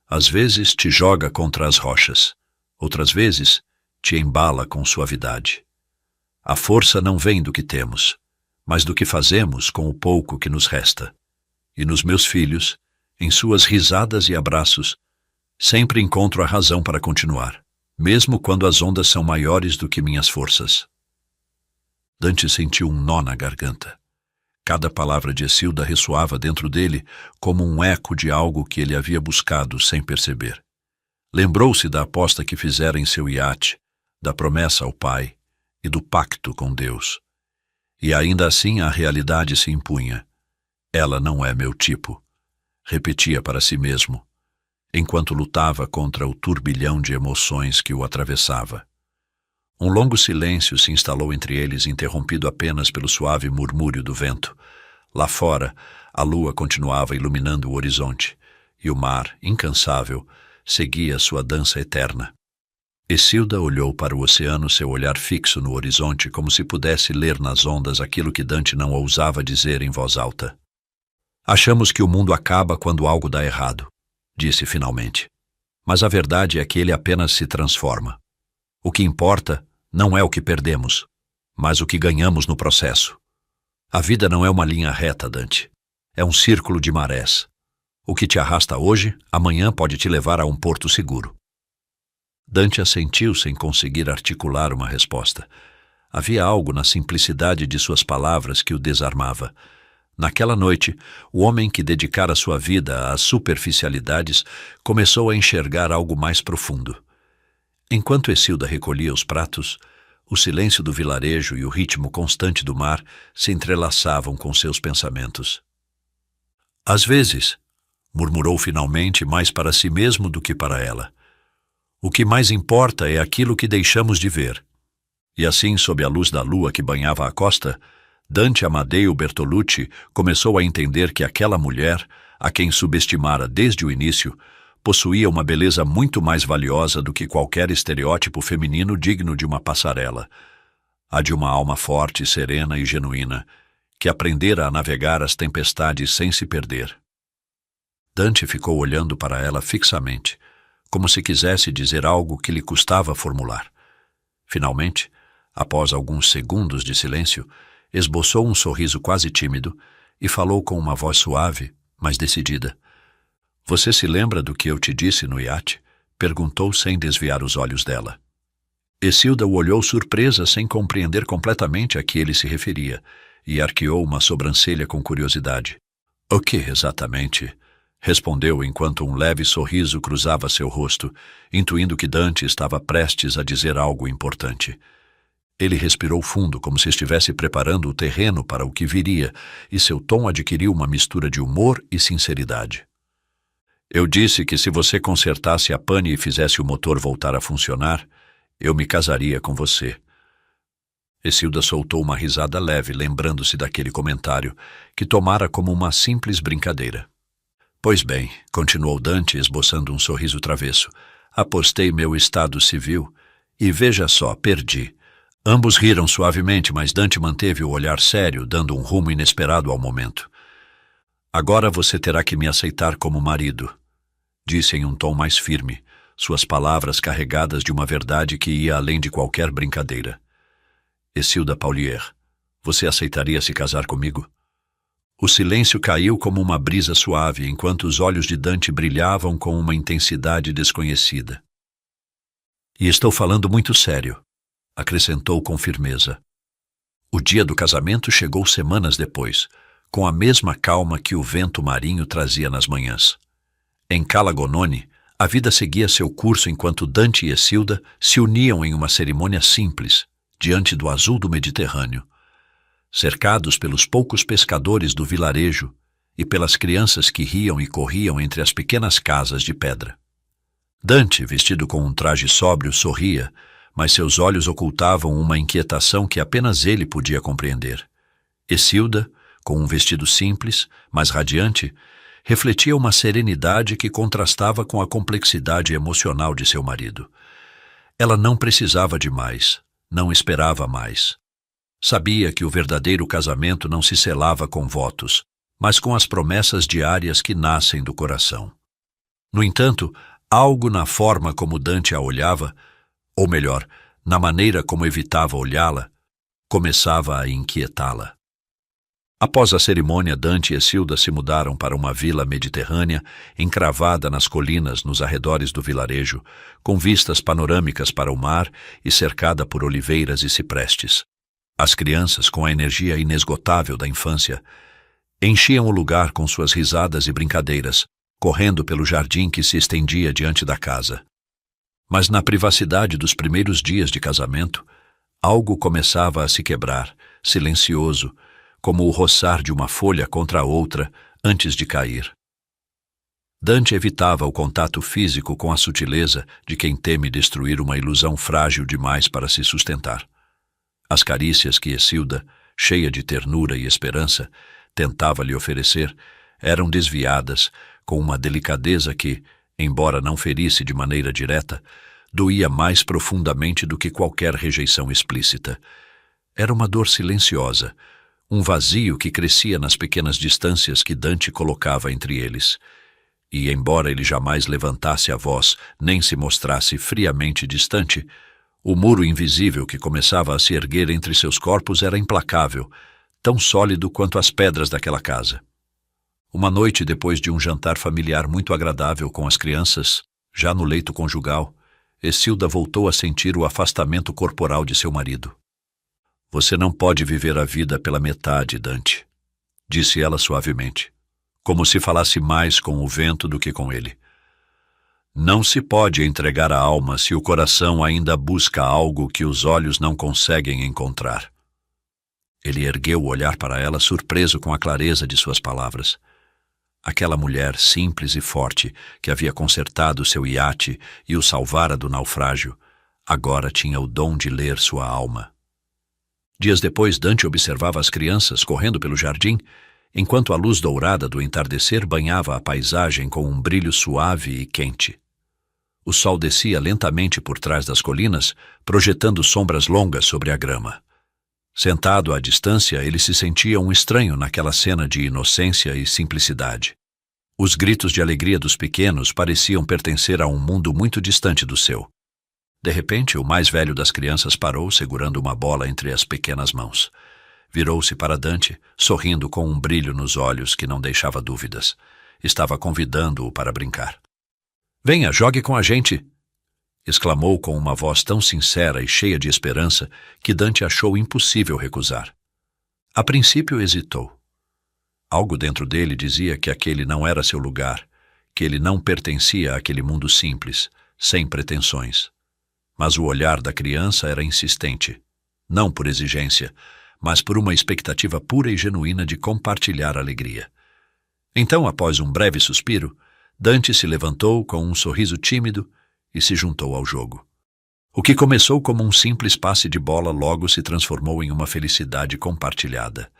Às vezes te joga contra as rochas, outras vezes te embala com suavidade. A força não vem do que temos, mas do que fazemos com o pouco que nos resta. E nos meus filhos, em suas risadas e abraços, sempre encontro a razão para continuar, mesmo quando as ondas são maiores do que minhas forças." Dante sentiu um nó na garganta. Cada palavra de Escilda ressoava dentro dele como um eco de algo que ele havia buscado sem perceber. Lembrou-se da aposta que fizera em seu iate, da promessa ao pai e do pacto com Deus. E ainda assim a realidade se impunha. "Ela não é meu tipo", repetia para si mesmo, enquanto lutava contra o turbilhão de emoções que o atravessava. Um longo silêncio se instalou entre eles, interrompido apenas pelo suave murmúrio do vento. Lá fora, a lua continuava iluminando o horizonte, e o mar, incansável, seguia sua dança eterna. Escilda olhou para o oceano, seu olhar fixo no horizonte, como se pudesse ler nas ondas aquilo que Dante não ousava dizer em voz alta. "Achamos que o mundo acaba quando algo dá errado", disse finalmente. "Mas a verdade é que ele apenas se transforma. O que importa não é o que perdemos, mas o que ganhamos no processo. A vida não é uma linha reta, Dante. É um círculo de marés. O que te arrasta hoje, amanhã pode te levar a um porto seguro." Dante assentiu sem conseguir articular uma resposta. Havia algo na simplicidade de suas palavras que o desarmava. Naquela noite, o homem que dedicara sua vida às superficialidades começou a enxergar algo mais profundo. Enquanto Escilda recolhia os pratos, o silêncio do vilarejo e o ritmo constante do mar se entrelaçavam com seus pensamentos. "Às vezes", murmurou finalmente, mais para si mesmo do que para ela, "o que mais importa é aquilo que deixamos de ver." E assim, sob a luz da lua que banhava a costa, Dante Amadeo Bertolucci começou a entender que aquela mulher, a quem subestimara desde o início, possuía uma beleza muito mais valiosa do que qualquer estereótipo feminino digno de uma passarela, a de uma alma forte, serena e genuína, que aprendera a navegar as tempestades sem se perder. Dante ficou olhando para ela fixamente, como se quisesse dizer algo que lhe custava formular. Finalmente, após alguns segundos de silêncio, esboçou um sorriso quase tímido e falou com uma voz suave, mas decidida. "Você se lembra do que eu te disse no iate?" perguntou sem desviar os olhos dela. Escilda o olhou surpresa, sem compreender completamente a que ele se referia, e arqueou uma sobrancelha com curiosidade. "O que exatamente?" respondeu enquanto um leve sorriso cruzava seu rosto, intuindo que Dante estava prestes a dizer algo importante. Ele respirou fundo, como se estivesse preparando o terreno para o que viria, e seu tom adquiriu uma mistura de humor e sinceridade. Eu disse que se você consertasse a pane e fizesse o motor voltar a funcionar, eu me casaria com você. Essilda soltou uma risada leve, lembrando-se daquele comentário, que tomara como uma simples brincadeira. Pois bem, continuou Dante, esboçando um sorriso travesso, apostei meu estado civil e veja só, perdi. Ambos riram suavemente, mas Dante manteve o olhar sério, dando um rumo inesperado ao momento. Agora você terá que me aceitar como marido, disse em um tom mais firme, suas palavras carregadas de uma verdade que ia além de qualquer brincadeira. Essilda Paulier, você aceitaria se casar comigo? O silêncio caiu como uma brisa suave, enquanto os olhos de Dante brilhavam com uma intensidade desconhecida. E estou falando muito sério, acrescentou com firmeza. O dia do casamento chegou semanas depois, com a mesma calma que o vento marinho trazia nas manhãs. Em Cala Gonone, a vida seguia seu curso enquanto Dante e Essilda se uniam em uma cerimônia simples, diante do azul do Mediterrâneo, cercados pelos poucos pescadores do vilarejo e pelas crianças que riam e corriam entre as pequenas casas de pedra. Dante, vestido com um traje sóbrio, sorria, mas seus olhos ocultavam uma inquietação que apenas ele podia compreender. Essilda, com um vestido simples, mas radiante, refletia uma serenidade que contrastava com a complexidade emocional de seu marido. Ela não precisava de mais, não esperava mais. Sabia que o verdadeiro casamento não se selava com votos, mas com as promessas diárias que nascem do coração. No entanto, algo na forma como Dante a olhava, ou melhor, na maneira como evitava olhá-la, começava a inquietá-la. Após a cerimônia, Dante e Essilda se mudaram para uma vila mediterrânea, encravada nas colinas nos arredores do vilarejo, com vistas panorâmicas para o mar e cercada por oliveiras e ciprestes. As crianças, com a energia inesgotável da infância, enchiam o lugar com suas risadas e brincadeiras, correndo pelo jardim que se estendia diante da casa. Mas na privacidade dos primeiros dias de casamento, algo começava a se quebrar, silencioso, como o roçar de uma folha contra a outra antes de cair. Dante evitava o contato físico com a sutileza de quem teme destruir uma ilusão frágil demais para se sustentar. As carícias que Essilda, cheia de ternura e esperança, tentava lhe oferecer, eram desviadas com uma delicadeza que, embora não ferisse de maneira direta, doía mais profundamente do que qualquer rejeição explícita. Era uma dor silenciosa, um vazio que crescia nas pequenas distâncias que Dante colocava entre eles. E, embora ele jamais levantasse a voz nem se mostrasse friamente distante, o muro invisível que começava a se erguer entre seus corpos era implacável, tão sólido quanto as pedras daquela casa. Uma noite depois de um jantar familiar muito agradável com as crianças, já no leito conjugal, Essilda voltou a sentir o afastamento corporal de seu marido. Você não pode viver a vida pela metade, Dante, disse ela suavemente, como se falasse mais com o vento do que com ele. Não se pode entregar a alma se o coração ainda busca algo que os olhos não conseguem encontrar. Ele ergueu o olhar para ela, surpreso com a clareza de suas palavras. Aquela mulher simples e forte que havia consertado seu iate e o salvara do naufrágio, agora tinha o dom de ler sua alma. Dias depois, Dante observava as crianças correndo pelo jardim, enquanto a luz dourada do entardecer banhava a paisagem com um brilho suave e quente. O sol descia lentamente por trás das colinas, projetando sombras longas sobre a grama. Sentado à distância, ele se sentia um estranho naquela cena de inocência e simplicidade. Os gritos de alegria dos pequenos pareciam pertencer a um mundo muito distante do seu. De repente, o mais velho das crianças parou, segurando uma bola entre as pequenas mãos. Virou-se para Dante, sorrindo com um brilho nos olhos que não deixava dúvidas. Estava convidando-o para brincar. "Venha, jogue com a gente!" exclamou com uma voz tão sincera e cheia de esperança que Dante achou impossível recusar. A princípio hesitou. Algo dentro dele dizia que aquele não era seu lugar, que ele não pertencia àquele mundo simples, sem pretensões. Mas o olhar da criança era insistente. não por exigência, mas por uma expectativa pura e genuína de compartilhar a alegria. Então, após um breve suspiro, Dante se levantou com um sorriso tímido e se juntou ao jogo. O que começou como um simples passe de bola logo se transformou em uma felicidade compartilhada.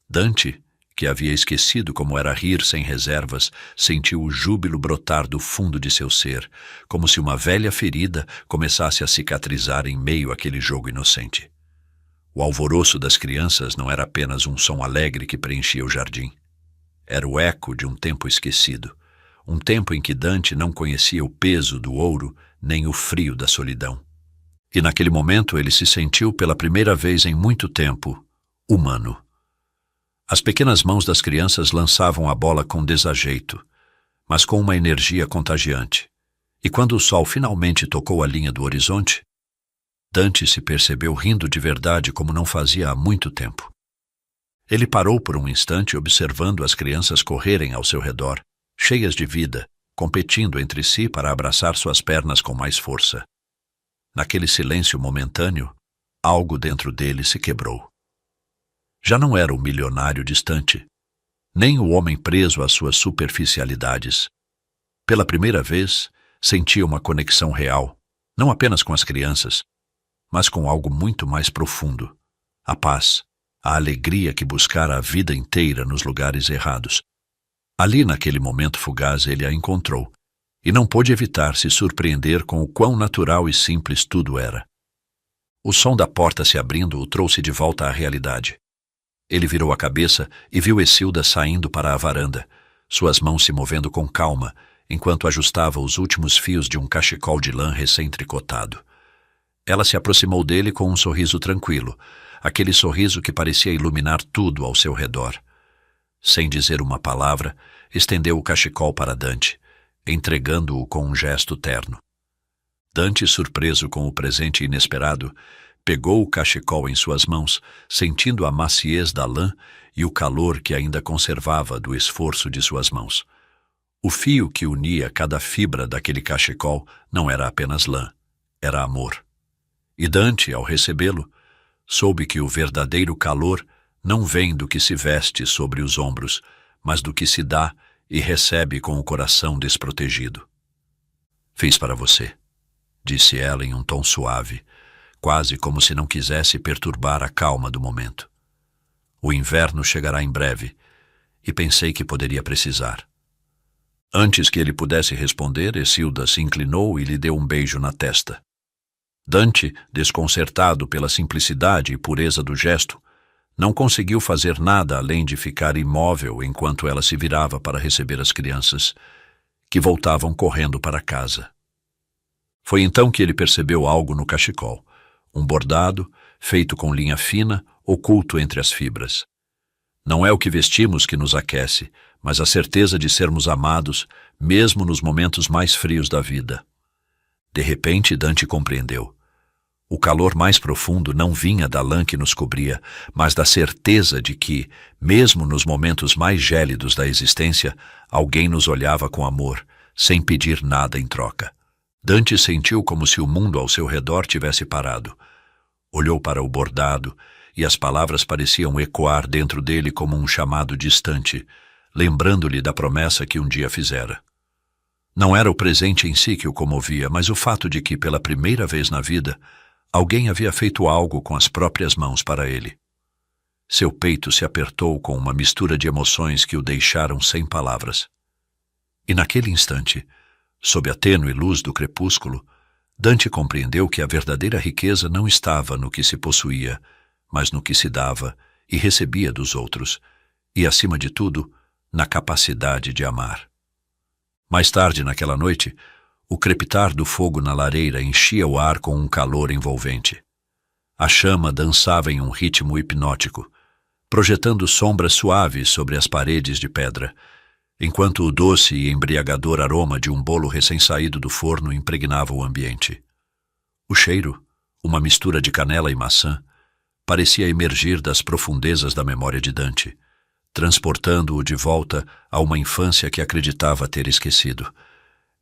Dante, que havia esquecido como era rir sem reservas, sentiu o júbilo brotar do fundo de seu ser, como se uma velha ferida começasse a cicatrizar em meio àquele jogo inocente. O alvoroço das crianças não era apenas um som alegre que preenchia o jardim. Era o eco de um tempo esquecido, um tempo em que Dante não conhecia o peso do ouro nem o frio da solidão. E naquele momento ele se sentiu pela primeira vez em muito tempo humano. As pequenas mãos das crianças lançavam a bola com desajeito, mas com uma energia contagiante. E quando o sol finalmente tocou a linha do horizonte, Dante se percebeu rindo de verdade como não fazia há muito tempo. Ele parou por um instante observando as crianças correrem ao seu redor, cheias de vida, competindo entre si para abraçar suas pernas com mais força. Naquele silêncio momentâneo, algo dentro dele se quebrou. Já não era o milionário distante, nem o homem preso às suas superficialidades. Pela primeira vez, sentia uma conexão real, não apenas com as crianças, mas com algo muito mais profundo: a paz, a alegria que buscara a vida inteira nos lugares errados. Ali, naquele momento fugaz, ele a encontrou, e não pôde evitar se surpreender com o quão natural e simples tudo era. O som da porta se abrindo o trouxe de volta à realidade. Ele virou a cabeça e viu Escilda saindo para a varanda, suas mãos se movendo com calma, enquanto ajustava os últimos fios de um cachecol de lã recém-tricotado. Ela se aproximou dele com um sorriso tranquilo, aquele sorriso que parecia iluminar tudo ao seu redor. Sem dizer uma palavra, estendeu o cachecol para Dante, entregando-o com um gesto terno. Dante, surpreso com o presente inesperado, pegou o cachecol em suas mãos, sentindo a maciez da lã e o calor que ainda conservava do esforço de suas mãos. O fio que unia cada fibra daquele cachecol não era apenas lã, era amor. E Dante, ao recebê-lo, soube que o verdadeiro calor não vem do que se veste sobre os ombros, mas do que se dá e recebe com o coração desprotegido. "Fiz para você", disse ela em um tom suave, quase como se não quisesse perturbar a calma do momento. "O inverno chegará em breve, e pensei que poderia precisar." Antes que ele pudesse responder, Escilda se inclinou e lhe deu um beijo na testa. Dante, desconcertado pela simplicidade e pureza do gesto, não conseguiu fazer nada além de ficar imóvel enquanto ela se virava para receber as crianças, que voltavam correndo para casa. Foi então que ele percebeu algo no cachecol, um bordado, feito com linha fina, oculto entre as fibras. Não é o que vestimos que nos aquece, mas a certeza de sermos amados, mesmo nos momentos mais frios da vida. De repente, Dante compreendeu. O calor mais profundo não vinha da lã que nos cobria, mas da certeza de que, mesmo nos momentos mais gélidos da existência, alguém nos olhava com amor, sem pedir nada em troca. Dante sentiu como se o mundo ao seu redor tivesse parado. Olhou para o bordado, e as palavras pareciam ecoar dentro dele como um chamado distante, lembrando-lhe da promessa que um dia fizera. Não era o presente em si que o comovia, mas o fato de que, pela primeira vez na vida, alguém havia feito algo com as próprias mãos para ele. Seu peito se apertou com uma mistura de emoções que o deixaram sem palavras. E naquele instante, sob a tênue luz do crepúsculo, Dante compreendeu que a verdadeira riqueza não estava no que se possuía, mas no que se dava e recebia dos outros, e, acima de tudo, na capacidade de amar. Mais tarde naquela noite, o crepitar do fogo na lareira enchia o ar com um calor envolvente. A chama dançava em um ritmo hipnótico, projetando sombras suaves sobre as paredes de pedra, enquanto o doce e embriagador aroma de um bolo recém-saído do forno impregnava o ambiente. O cheiro, uma mistura de canela e maçã, parecia emergir das profundezas da memória de Dante, transportando-o de volta a uma infância que acreditava ter esquecido.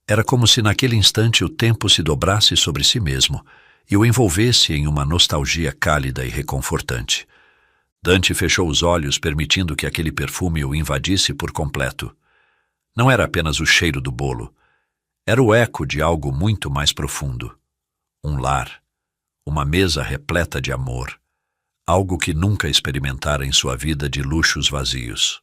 Era como se naquele instante o tempo se dobrasse sobre si mesmo e o envolvesse em uma nostalgia cálida e reconfortante. Dante fechou os olhos, permitindo que aquele perfume o invadisse por completo. Não era apenas o cheiro do bolo, era o eco de algo muito mais profundo. Um lar, uma mesa repleta de amor, algo que nunca experimentara em sua vida de luxos vazios.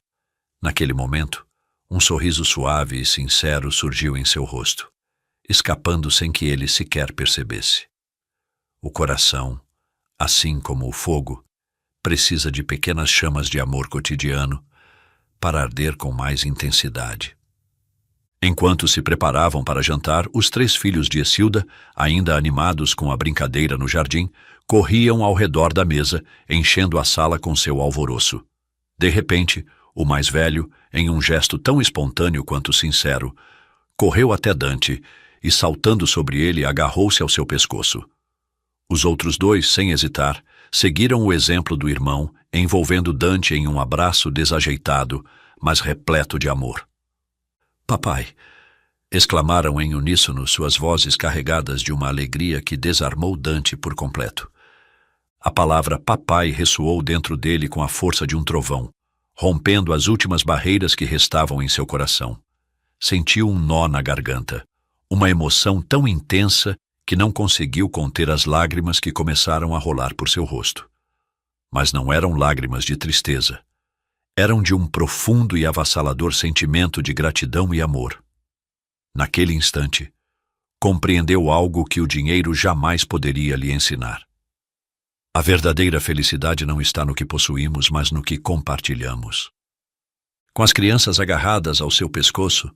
Naquele momento, um sorriso suave e sincero surgiu em seu rosto, escapando sem que ele sequer percebesse. O coração, assim como o fogo, precisa de pequenas chamas de amor cotidiano para arder com mais intensidade. Enquanto se preparavam para jantar, os 3 filhos de Hesíoda, ainda animados com a brincadeira no jardim, corriam ao redor da mesa, enchendo a sala com seu alvoroço. De repente, o mais velho, em um gesto tão espontâneo quanto sincero, correu até Dante e, saltando sobre ele, agarrou-se ao seu pescoço. Os outros 2, sem hesitar, seguiram o exemplo do irmão, envolvendo Dante em um abraço desajeitado, mas repleto de amor. "Papai!" exclamaram em uníssono, suas vozes carregadas de uma alegria que desarmou Dante por completo. A palavra papai ressoou dentro dele com a força de um trovão, rompendo as últimas barreiras que restavam em seu coração. Sentiu um nó na garganta, uma emoção tão intensa que não conseguiu conter as lágrimas que começaram a rolar por seu rosto. Mas não eram lágrimas de tristeza. Eram de um profundo e avassalador sentimento de gratidão e amor. Naquele instante, compreendeu algo que o dinheiro jamais poderia lhe ensinar. A verdadeira felicidade não está no que possuímos, mas no que compartilhamos. Com as crianças agarradas ao seu pescoço,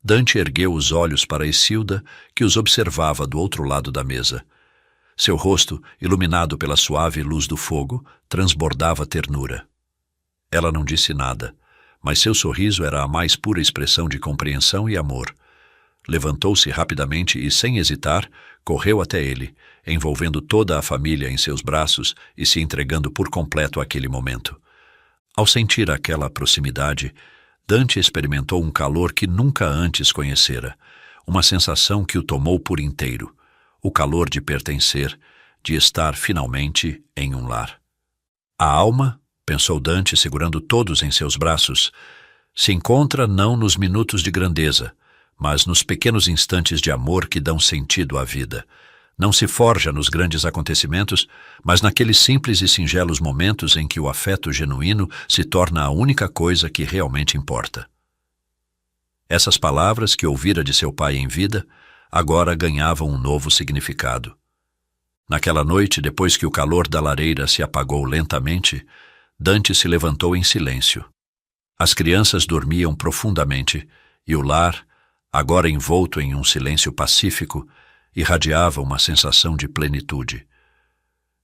Dante ergueu os olhos para Hesíoda, que os observava do outro lado da mesa. Seu rosto, iluminado pela suave luz do fogo, transbordava ternura. Ela não disse nada, mas seu sorriso era a mais pura expressão de compreensão e amor. Levantou-se rapidamente e, sem hesitar, correu até ele, envolvendo toda a família em seus braços e se entregando por completo àquele momento. Ao sentir aquela proximidade, Dante experimentou um calor que nunca antes conhecera, uma sensação que o tomou por inteiro, o calor de pertencer, de estar finalmente em um lar. A alma, pensou Dante segurando todos em seus braços, se encontra não nos minutos de grandeza, mas nos pequenos instantes de amor que dão sentido à vida. Não se forja nos grandes acontecimentos, mas naqueles simples e singelos momentos em que o afeto genuíno se torna a única coisa que realmente importa. Essas palavras que ouvira de seu pai em vida, agora ganhavam um novo significado. Naquela noite, depois que o calor da lareira se apagou lentamente, Dante se levantou em silêncio. As crianças dormiam profundamente, e o lar, agora envolto em um silêncio pacífico, irradiava uma sensação de plenitude.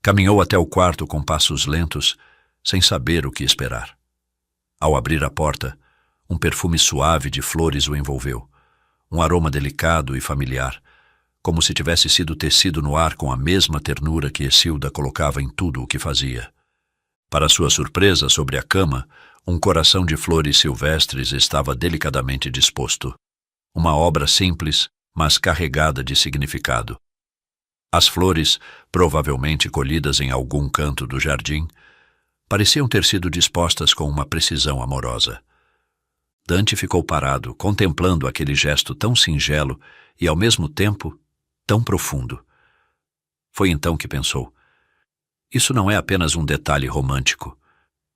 Caminhou até o quarto com passos lentos, sem saber o que esperar. Ao abrir a porta, um perfume suave de flores o envolveu, um aroma delicado e familiar, como se tivesse sido tecido no ar com a mesma ternura que Hesíoda colocava em tudo o que fazia. Para sua surpresa, sobre a cama, um coração de flores silvestres estava delicadamente disposto. Uma obra simples, mas carregada de significado. As flores, provavelmente colhidas em algum canto do jardim, pareciam ter sido dispostas com uma precisão amorosa. Dante ficou parado, contemplando aquele gesto tão singelo e, ao mesmo tempo, tão profundo. Foi então que pensou: isso não é apenas um detalhe romântico,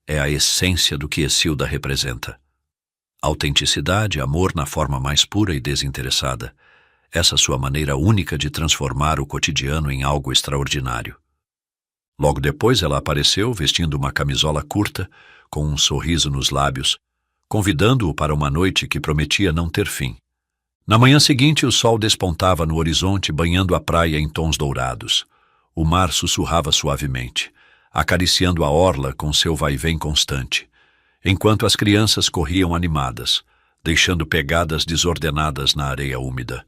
é a essência do que Hesíoda representa. Autenticidade, amor na forma mais pura e desinteressada, essa sua maneira única de transformar o cotidiano em algo extraordinário. Logo depois ela apareceu vestindo uma camisola curta, com um sorriso nos lábios, convidando-o para uma noite que prometia não ter fim. Na manhã seguinte o sol despontava no horizonte, banhando a praia em tons dourados. O mar sussurrava suavemente, acariciando a orla com seu vai-vem constante, enquanto as crianças corriam animadas, deixando pegadas desordenadas na areia úmida.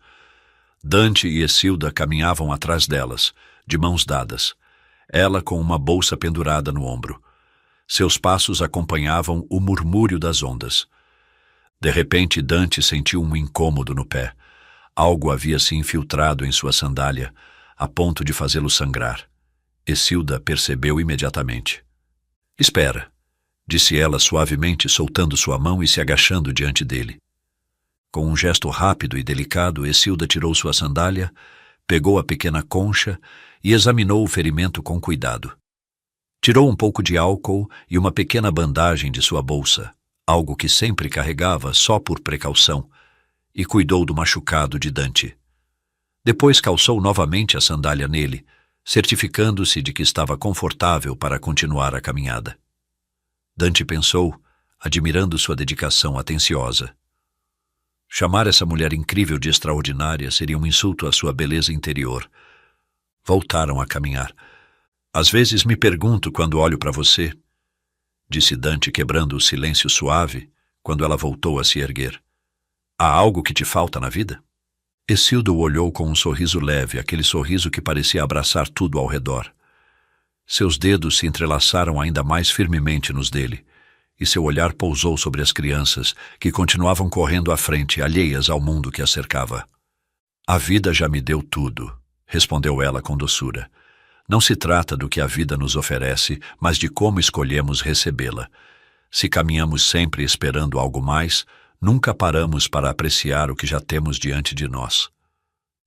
Dante e Hesíoda caminhavam atrás delas, de mãos dadas, ela com uma bolsa pendurada no ombro. Seus passos acompanhavam o murmúrio das ondas. De repente, Dante sentiu um incômodo no pé. Algo havia se infiltrado em sua sandália, a ponto de fazê-lo sangrar. Escilda percebeu imediatamente. Espera, disse ela suavemente, soltando sua mão e se agachando diante dele. Com um gesto rápido e delicado, Escilda tirou sua sandália, pegou a pequena concha e examinou o ferimento com cuidado. Tirou um pouco de álcool e uma pequena bandagem de sua bolsa, algo que sempre carregava só por precaução, e cuidou do machucado de Dante. Depois calçou novamente a sandália nele, certificando-se de que estava confortável para continuar a caminhada. Dante pensou, admirando sua dedicação atenciosa. Chamar essa mulher incrível de extraordinária seria um insulto à sua beleza interior. Voltaram a caminhar. Às vezes me pergunto quando olho para você, disse Dante, quebrando o silêncio suave, quando ela voltou a se erguer. Há algo que te falta na vida? Escilda o olhou com um sorriso leve, aquele sorriso que parecia abraçar tudo ao redor. Seus dedos se entrelaçaram ainda mais firmemente nos dele, e seu olhar pousou sobre as crianças, que continuavam correndo à frente, alheias ao mundo que as cercava. A vida já me deu tudo, respondeu ela com doçura. Não se trata do que a vida nos oferece, mas de como escolhemos recebê-la. Se caminhamos sempre esperando algo mais, nunca paramos para apreciar o que já temos diante de nós.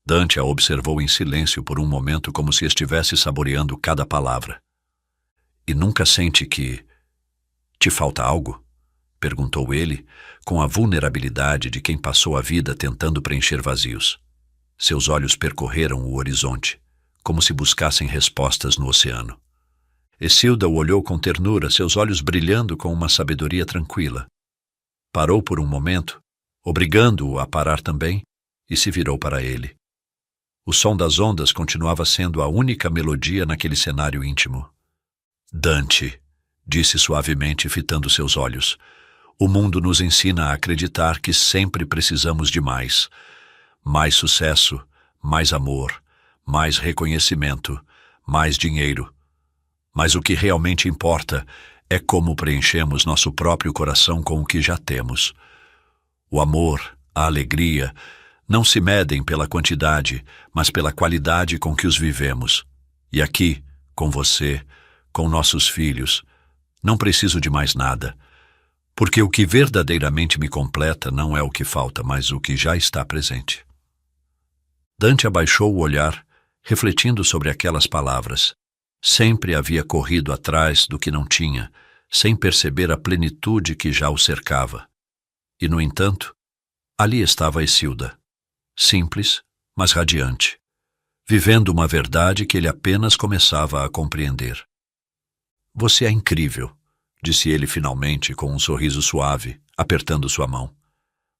Dante a observou em silêncio por um momento, como se estivesse saboreando cada palavra. E nunca sente que... Te falta algo? Perguntou ele, com a vulnerabilidade de quem passou a vida tentando preencher vazios. Seus olhos percorreram o horizonte, como se buscassem respostas no oceano. Escilda o olhou com ternura, seus olhos brilhando com uma sabedoria tranquila. Parou por um momento, obrigando-o a parar também, e se virou para ele. O som das ondas continuava sendo a única melodia naquele cenário íntimo. Dante, disse suavemente, fitando seus olhos, o mundo nos ensina a acreditar que sempre precisamos de mais. Mais sucesso, mais amor, mais reconhecimento, mais dinheiro. Mas o que realmente importa é como preenchemos nosso próprio coração com o que já temos. O amor, a alegria, não se medem pela quantidade, mas pela qualidade com que os vivemos. E aqui, com você, com nossos filhos, não preciso de mais nada, porque o que verdadeiramente me completa não é o que falta, mas o que já está presente. Dante abaixou o olhar, refletindo sobre aquelas palavras. Sempre havia corrido atrás do que não tinha, sem perceber a plenitude que já o cercava. E, no entanto, ali estava Escilda, simples, mas radiante, vivendo uma verdade que ele apenas começava a compreender. Você é incrível, disse ele finalmente com um sorriso suave, apertando sua mão.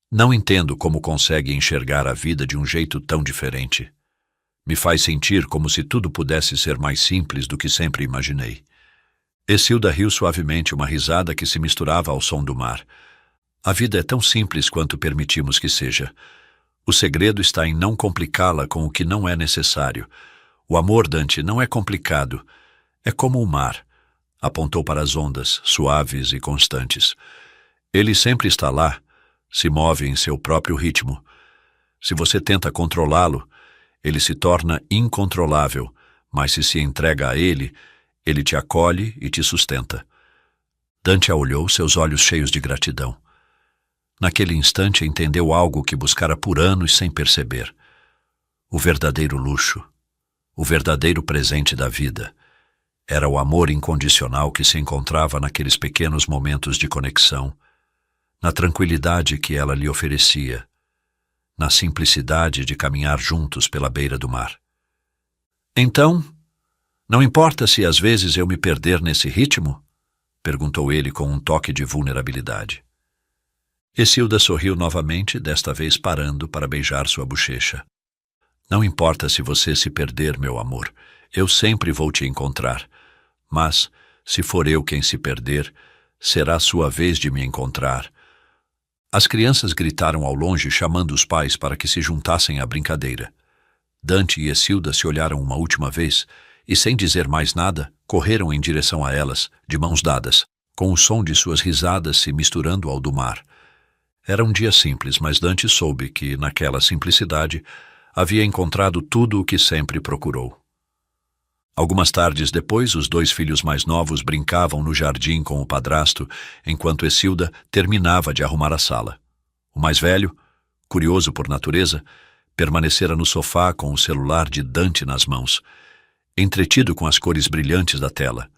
Não entendo como consegue enxergar a vida de um jeito tão diferente. Me faz sentir como se tudo pudesse ser mais simples do que sempre imaginei. Escilda riu suavemente, uma risada que se misturava ao som do mar. A vida é tão simples quanto permitimos que seja. O segredo está em não complicá-la com o que não é necessário. O amor, Dante, não é complicado. É como o mar. Apontou para as ondas, suaves e constantes. Ele sempre está lá, se move em seu próprio ritmo. Se você tenta controlá-lo, ele se torna incontrolável, mas se entrega a ele, ele te acolhe e te sustenta. Dante a olhou, seus olhos cheios de gratidão. Naquele instante entendeu algo que buscara por anos sem perceber. O verdadeiro luxo, o verdadeiro presente da vida, era o amor incondicional que se encontrava naqueles pequenos momentos de conexão, na tranquilidade que ela lhe oferecia, na simplicidade de caminhar juntos pela beira do mar. Então, não importa se às vezes eu me perder nesse ritmo? Perguntou ele com um toque de vulnerabilidade. Escilda sorriu novamente, desta vez parando para beijar sua bochecha. Não importa se você se perder, meu amor, eu sempre vou te encontrar. Mas, se for eu quem se perder, será sua vez de me encontrar. As crianças gritaram ao longe, chamando os pais para que se juntassem à brincadeira. Dante e Escilda se olharam uma última vez e, sem dizer mais nada, correram em direção a elas, de mãos dadas, com o som de suas risadas se misturando ao do mar. Era um dia simples, mas Dante soube que, naquela simplicidade, havia encontrado tudo o que sempre procurou. Algumas tardes depois, os dois filhos mais novos brincavam no jardim com o padrasto, enquanto Escilda terminava de arrumar a sala. O mais velho, curioso por natureza, permanecera no sofá com o celular de Dante nas mãos, entretido com as cores brilhantes da tela.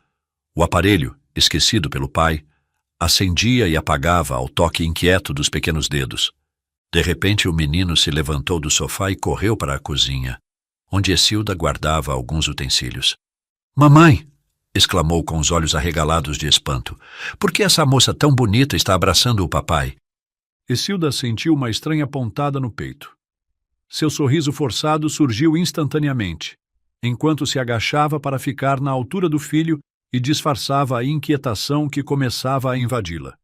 O aparelho, esquecido pelo pai, acendia e apagava ao toque inquieto dos pequenos dedos. De repente, o menino se levantou do sofá e correu para a cozinha, onde Escilda guardava alguns utensílios. "Mamãe!" exclamou com os olhos arregalados de espanto. "Por que essa moça tão bonita está abraçando o papai?" Escilda sentiu uma estranha pontada no peito. Seu sorriso forçado surgiu instantaneamente, enquanto se agachava para ficar na altura do filho e disfarçava a inquietação que começava a invadi-la.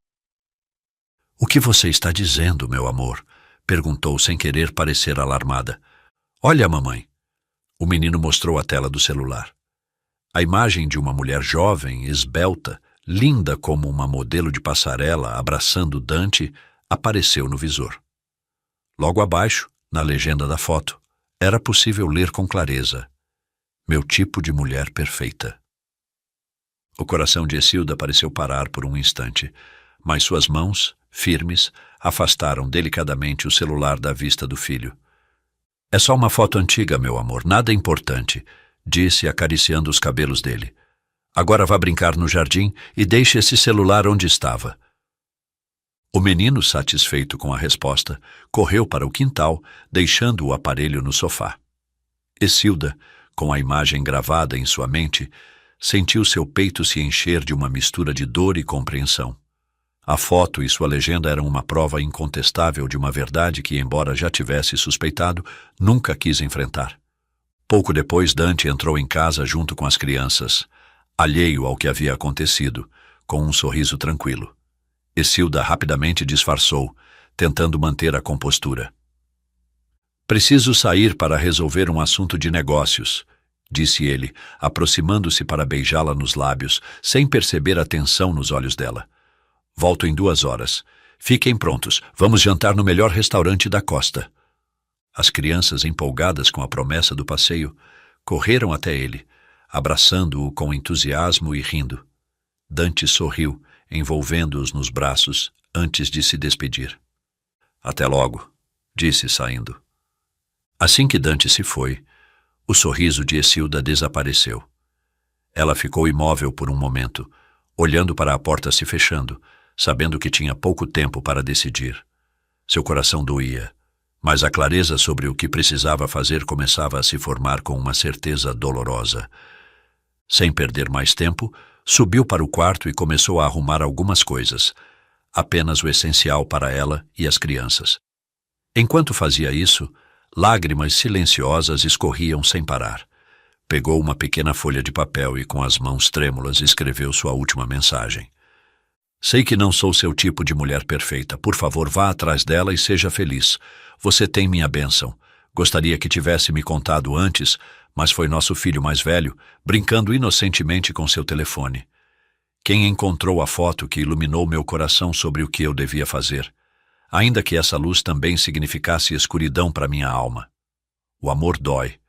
"O que você está dizendo, meu amor?" perguntou sem querer parecer alarmada. "Olha, mamãe." O menino mostrou a tela do celular. A imagem de uma mulher jovem, esbelta, linda como uma modelo de passarela abraçando Dante, apareceu no visor. Logo abaixo, na legenda da foto, era possível ler com clareza: "Meu tipo de mulher perfeita." O coração de Escilda pareceu parar por um instante, mas suas mãos, firmes, afastaram delicadamente o celular da vista do filho. "É só uma foto antiga, meu amor, nada importante", disse, acariciando os cabelos dele. "Agora vá brincar no jardim e deixe esse celular onde estava." O menino, satisfeito com a resposta, correu para o quintal, deixando o aparelho no sofá. Escilda, com a imagem gravada em sua mente, sentiu seu peito se encher de uma mistura de dor e compreensão. A foto e sua legenda eram uma prova incontestável de uma verdade que, embora já tivesse suspeitado, nunca quis enfrentar. Pouco depois, Dante entrou em casa junto com as crianças, alheio ao que havia acontecido, com um sorriso tranquilo. Escilda rapidamente disfarçou, tentando manter a compostura. "Preciso sair para resolver um assunto de negócios", disse ele, aproximando-se para beijá-la nos lábios, sem perceber a tensão nos olhos dela. "Volto em 2 horas. Fiquem prontos, vamos jantar no melhor restaurante da costa." As crianças, empolgadas com a promessa do passeio, correram até ele, abraçando-o com entusiasmo e rindo. Dante sorriu, envolvendo-os nos braços, antes de se despedir. "Até logo", disse, saindo. Assim que Dante se foi, o sorriso de Escilda desapareceu. Ela ficou imóvel por um momento, olhando para a porta se fechando, sabendo que tinha pouco tempo para decidir. Seu coração doía, mas a clareza sobre o que precisava fazer começava a se formar com uma certeza dolorosa. Sem perder mais tempo, subiu para o quarto e começou a arrumar algumas coisas, apenas o essencial para ela e as crianças. Enquanto fazia isso, lágrimas silenciosas escorriam sem parar. Pegou uma pequena folha de papel e, com as mãos trêmulas, escreveu sua última mensagem. "Sei que não sou seu tipo de mulher perfeita. Por favor, vá atrás dela e seja feliz. Você tem minha bênção. Gostaria que tivesse me contado antes, mas foi nosso filho mais velho, brincando inocentemente com seu telefone. Quem encontrou a foto que iluminou meu coração sobre o que eu devia fazer, ainda que essa luz também significasse escuridão para minha alma. O amor dói,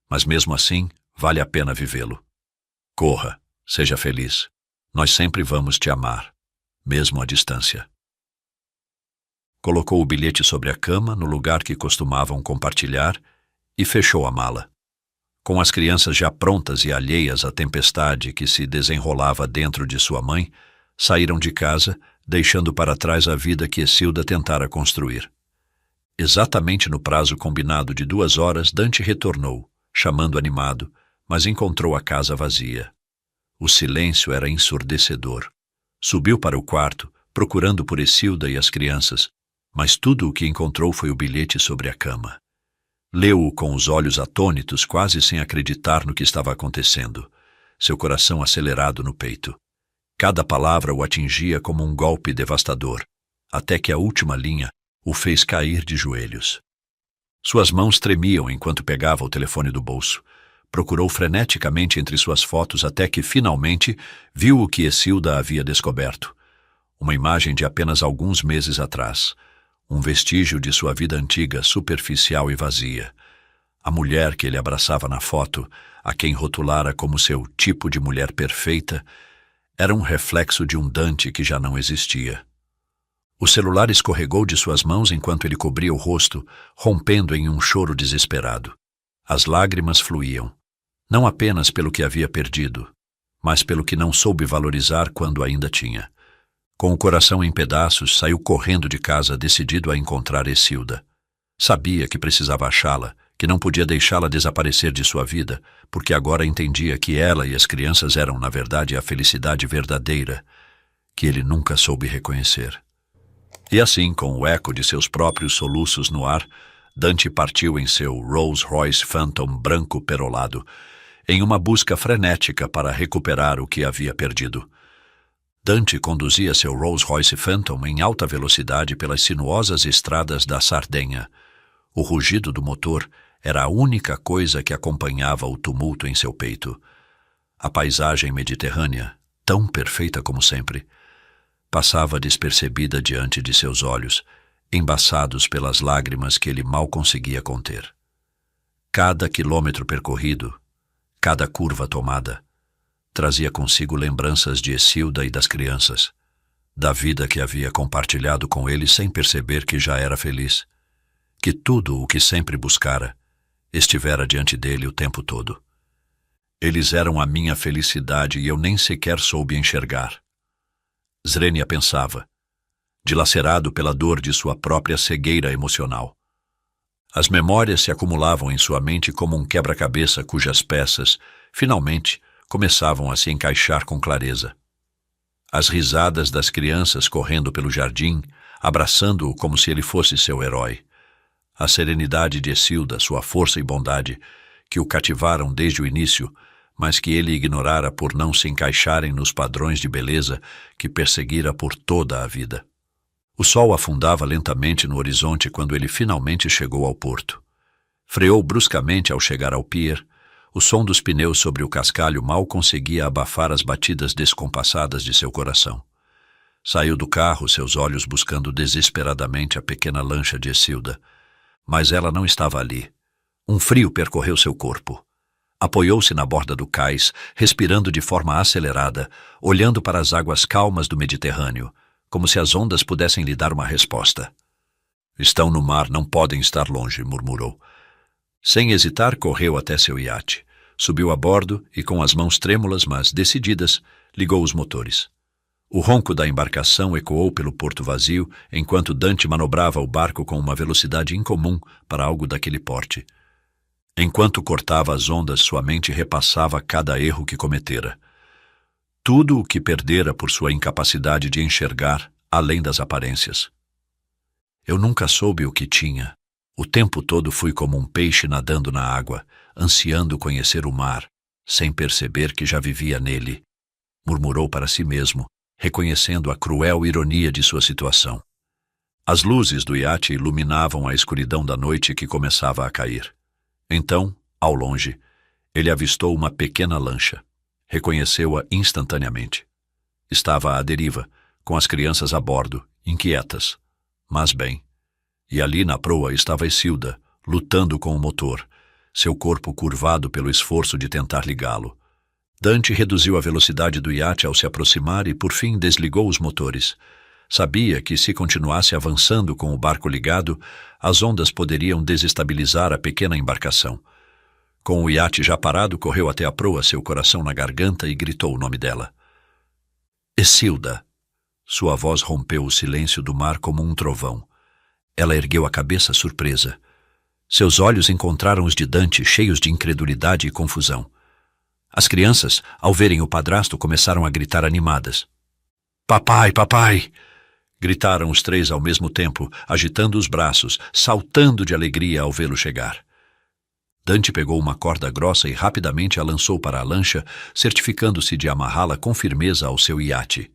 mas mesmo assim vale a pena vivê-lo. Corra, seja feliz. Nós sempre vamos te amar, mesmo à distância." Colocou o bilhete sobre a cama, no lugar que costumavam compartilhar, e fechou a mala. Com as crianças já prontas e alheias à tempestade que se desenrolava dentro de sua mãe, saíram de casa, deixando para trás a vida que Escilda tentara construir. Exatamente no prazo combinado de 2 horas, Dante retornou, chamando animado, mas encontrou a casa vazia. O silêncio era ensurdecedor. Subiu para o quarto, procurando por Escilda e as crianças, mas tudo o que encontrou foi o bilhete sobre a cama. Leu-o com os olhos atônitos, quase sem acreditar no que estava acontecendo, seu coração acelerado no peito. Cada palavra o atingia como um golpe devastador, até que a última linha o fez cair de joelhos. Suas mãos tremiam enquanto pegava o telefone do bolso. Procurou freneticamente entre suas fotos até que, finalmente, viu o que Escilda havia descoberto. Uma imagem de apenas alguns meses atrás. Um vestígio de sua vida antiga, superficial e vazia. A mulher que ele abraçava na foto, a quem rotulara como seu tipo de mulher perfeita, era um reflexo de um Dante que já não existia. O celular escorregou de suas mãos enquanto ele cobria o rosto, rompendo em um choro desesperado. As lágrimas fluíam, não apenas pelo que havia perdido, mas pelo que não soube valorizar quando ainda tinha. Com o coração em pedaços, saiu correndo de casa decidido a encontrar Essilda. Sabia que precisava achá-la, que não podia deixá-la desaparecer de sua vida, porque agora entendia que ela e as crianças eram, na verdade, a felicidade verdadeira, que ele nunca soube reconhecer. E assim, com o eco de seus próprios soluços no ar, Dante partiu em seu Rolls-Royce Phantom branco perolado, em uma busca frenética para recuperar o que havia perdido. Dante conduzia seu Rolls-Royce Phantom em alta velocidade pelas sinuosas estradas da Sardenha. O rugido do motor era a única coisa que acompanhava o tumulto em seu peito. A paisagem mediterrânea, tão perfeita como sempre, passava despercebida diante de seus olhos, embaçados pelas lágrimas que ele mal conseguia conter. Cada quilômetro percorrido, cada curva tomada, trazia consigo lembranças de Essilda e das crianças, da vida que havia compartilhado com ele sem perceber que já era feliz, que tudo o que sempre buscara estivera diante dele o tempo todo. Eles eram a minha felicidade e eu nem sequer soube enxergar. Zrenia pensava, dilacerado pela dor de sua própria cegueira emocional. As memórias se acumulavam em sua mente como um quebra-cabeça cujas peças, finalmente, começavam a se encaixar com clareza. As risadas das crianças correndo pelo jardim, abraçando-o como se ele fosse seu herói. A serenidade de Essilda, sua força e bondade, que o cativaram desde o início, mas que ele ignorara por não se encaixarem nos padrões de beleza que perseguira por toda a vida. O sol afundava lentamente no horizonte quando ele finalmente chegou ao porto. Freou bruscamente ao chegar ao pier. O som dos pneus sobre o cascalho mal conseguia abafar as batidas descompassadas de seu coração. Saiu do carro, seus olhos buscando desesperadamente a pequena lancha de Essilda. Mas ela não estava ali. Um frio percorreu seu corpo. Apoiou-se na borda do cais, respirando de forma acelerada, olhando para as águas calmas do Mediterrâneo, como se as ondas pudessem lhe dar uma resposta. Estão no mar, não podem estar longe, murmurou. Sem hesitar, correu até seu iate. Subiu a bordo e, com as mãos trêmulas, mas decididas, ligou os motores. O ronco da embarcação ecoou pelo porto vazio, enquanto Dante manobrava o barco com uma velocidade incomum para algo daquele porte. Enquanto cortava as ondas, sua mente repassava cada erro que cometera. Tudo o que perdera por sua incapacidade de enxergar além das aparências. Eu nunca soube o que tinha. O tempo todo fui como um peixe nadando na água, ansiando conhecer o mar, sem perceber que já vivia nele, murmurou para si mesmo, reconhecendo a cruel ironia de sua situação. As luzes do iate iluminavam a escuridão da noite que começava a cair. Então, ao longe, ele avistou uma pequena lancha. Reconheceu-a instantaneamente. Estava à deriva, com as crianças a bordo, inquietas, mas bem. E ali na proa estava Essilda, lutando com o motor, seu corpo curvado pelo esforço de tentar ligá-lo. Dante reduziu a velocidade do iate ao se aproximar e, por fim, desligou os motores. Sabia que, se continuasse avançando com o barco ligado, as ondas poderiam desestabilizar a pequena embarcação. Com o iate já parado, correu até a proa, seu coração na garganta, e gritou o nome dela. Essilda! Sua voz rompeu o silêncio do mar como um trovão. Ela ergueu a cabeça surpresa. Seus olhos encontraram os de Dante, cheios de incredulidade e confusão. As crianças, ao verem o padrasto, começaram a gritar animadas. Papai, papai! Gritaram os três ao mesmo tempo, agitando os braços, saltando de alegria ao vê-lo chegar. Dante pegou uma corda grossa e rapidamente a lançou para a lancha, certificando-se de amarrá-la com firmeza ao seu iate.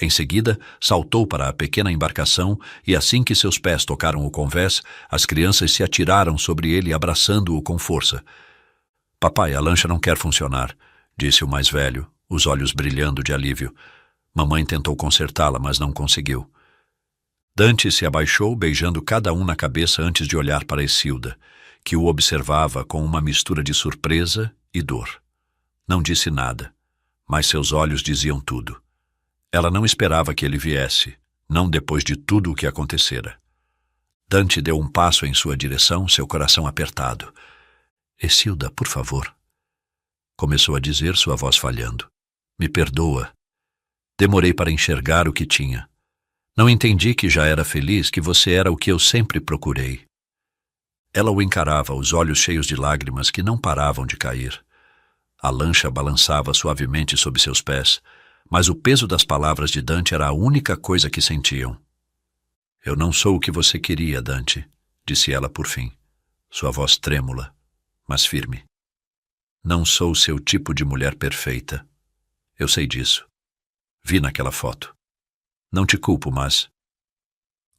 Em seguida, saltou para a pequena embarcação e, assim que seus pés tocaram o convés, as crianças se atiraram sobre ele, abraçando-o com força. Papai, a lancha não quer funcionar, disse o mais velho, os olhos brilhando de alívio. Mamãe tentou consertá-la, mas não conseguiu. Dante se abaixou, beijando cada um na cabeça antes de olhar para Essilda, que o observava com uma mistura de surpresa e dor. Não disse nada, mas seus olhos diziam tudo. Ela não esperava que ele viesse, não depois de tudo o que acontecera. Dante deu um passo em sua direção, seu coração apertado. "Essilda, por favor." Começou a dizer, sua voz falhando. "Me perdoa. Demorei para enxergar o que tinha. Não entendi que já era feliz, que você era o que eu sempre procurei." Ela o encarava, os olhos cheios de lágrimas que não paravam de cair. A lancha balançava suavemente sob seus pés, mas o peso das palavras de Dante era a única coisa que sentiam. "Eu não sou o que você queria, Dante," disse ela por fim, sua voz trêmula, mas firme. "Não sou seu tipo de mulher perfeita. Eu sei disso. Vi naquela foto. Não te culpo, mas..."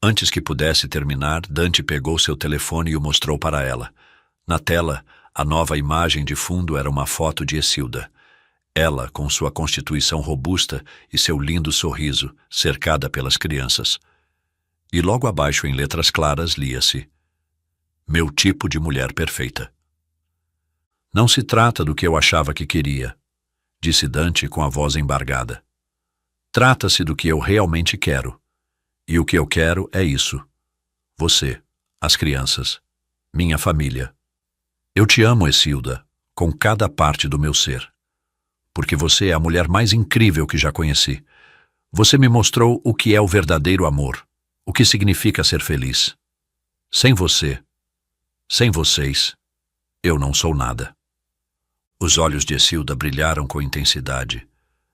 Antes que pudesse terminar, Dante pegou seu telefone e o mostrou para ela. Na tela, a nova imagem de fundo era uma foto de Essilda. Ela, com sua constituição robusta e seu lindo sorriso, cercada pelas crianças. E logo abaixo, em letras claras, lia-se: "Meu tipo de mulher perfeita." "Não se trata do que eu achava que queria," disse Dante com a voz embargada. "Trata-se do que eu realmente quero. E o que eu quero é isso. Você, as crianças, minha família. Eu te amo, Essilda, com cada parte do meu ser. Porque você é a mulher mais incrível que já conheci. Você me mostrou o que é o verdadeiro amor, o que significa ser feliz. Sem você, sem vocês, eu não sou nada." Os olhos de Essilda brilharam com intensidade.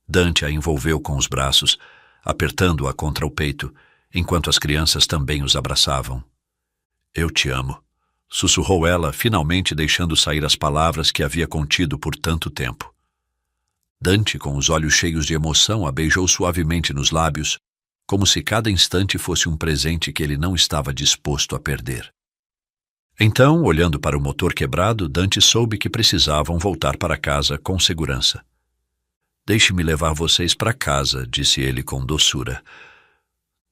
Dante a envolveu com os braços, apertando-a contra o peito, enquanto as crianças também os abraçavam. "Eu te amo," sussurrou ela, finalmente deixando sair as palavras que havia contido por tanto tempo. Dante, com os olhos cheios de emoção, a beijou suavemente nos lábios, como se cada instante fosse um presente que ele não estava disposto a perder. Então, olhando para o motor quebrado, Dante soube que precisavam voltar para casa com segurança. "Deixe-me levar vocês para casa," disse ele com doçura.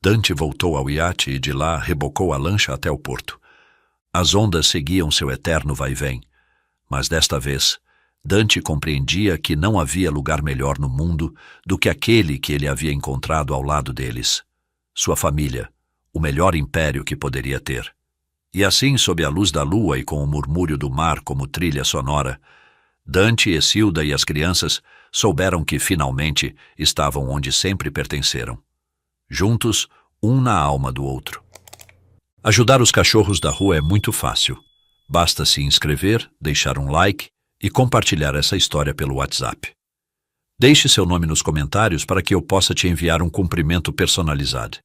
Dante voltou ao iate e de lá rebocou a lancha até o porto. As ondas seguiam seu eterno vai-vem, mas desta vez Dante compreendia que não havia lugar melhor no mundo do que aquele que ele havia encontrado ao lado deles. Sua família, o melhor império que poderia ter. E assim, sob a luz da lua e com o murmúrio do mar como trilha sonora, Dante, Essilda e as crianças souberam que finalmente estavam onde sempre pertenceram. Juntos, um na alma do outro. Ajudar os cachorros da rua é muito fácil. Basta se inscrever, deixar um like e compartilhar essa história pelo WhatsApp. Deixe seu nome nos comentários para que eu possa te enviar um cumprimento personalizado.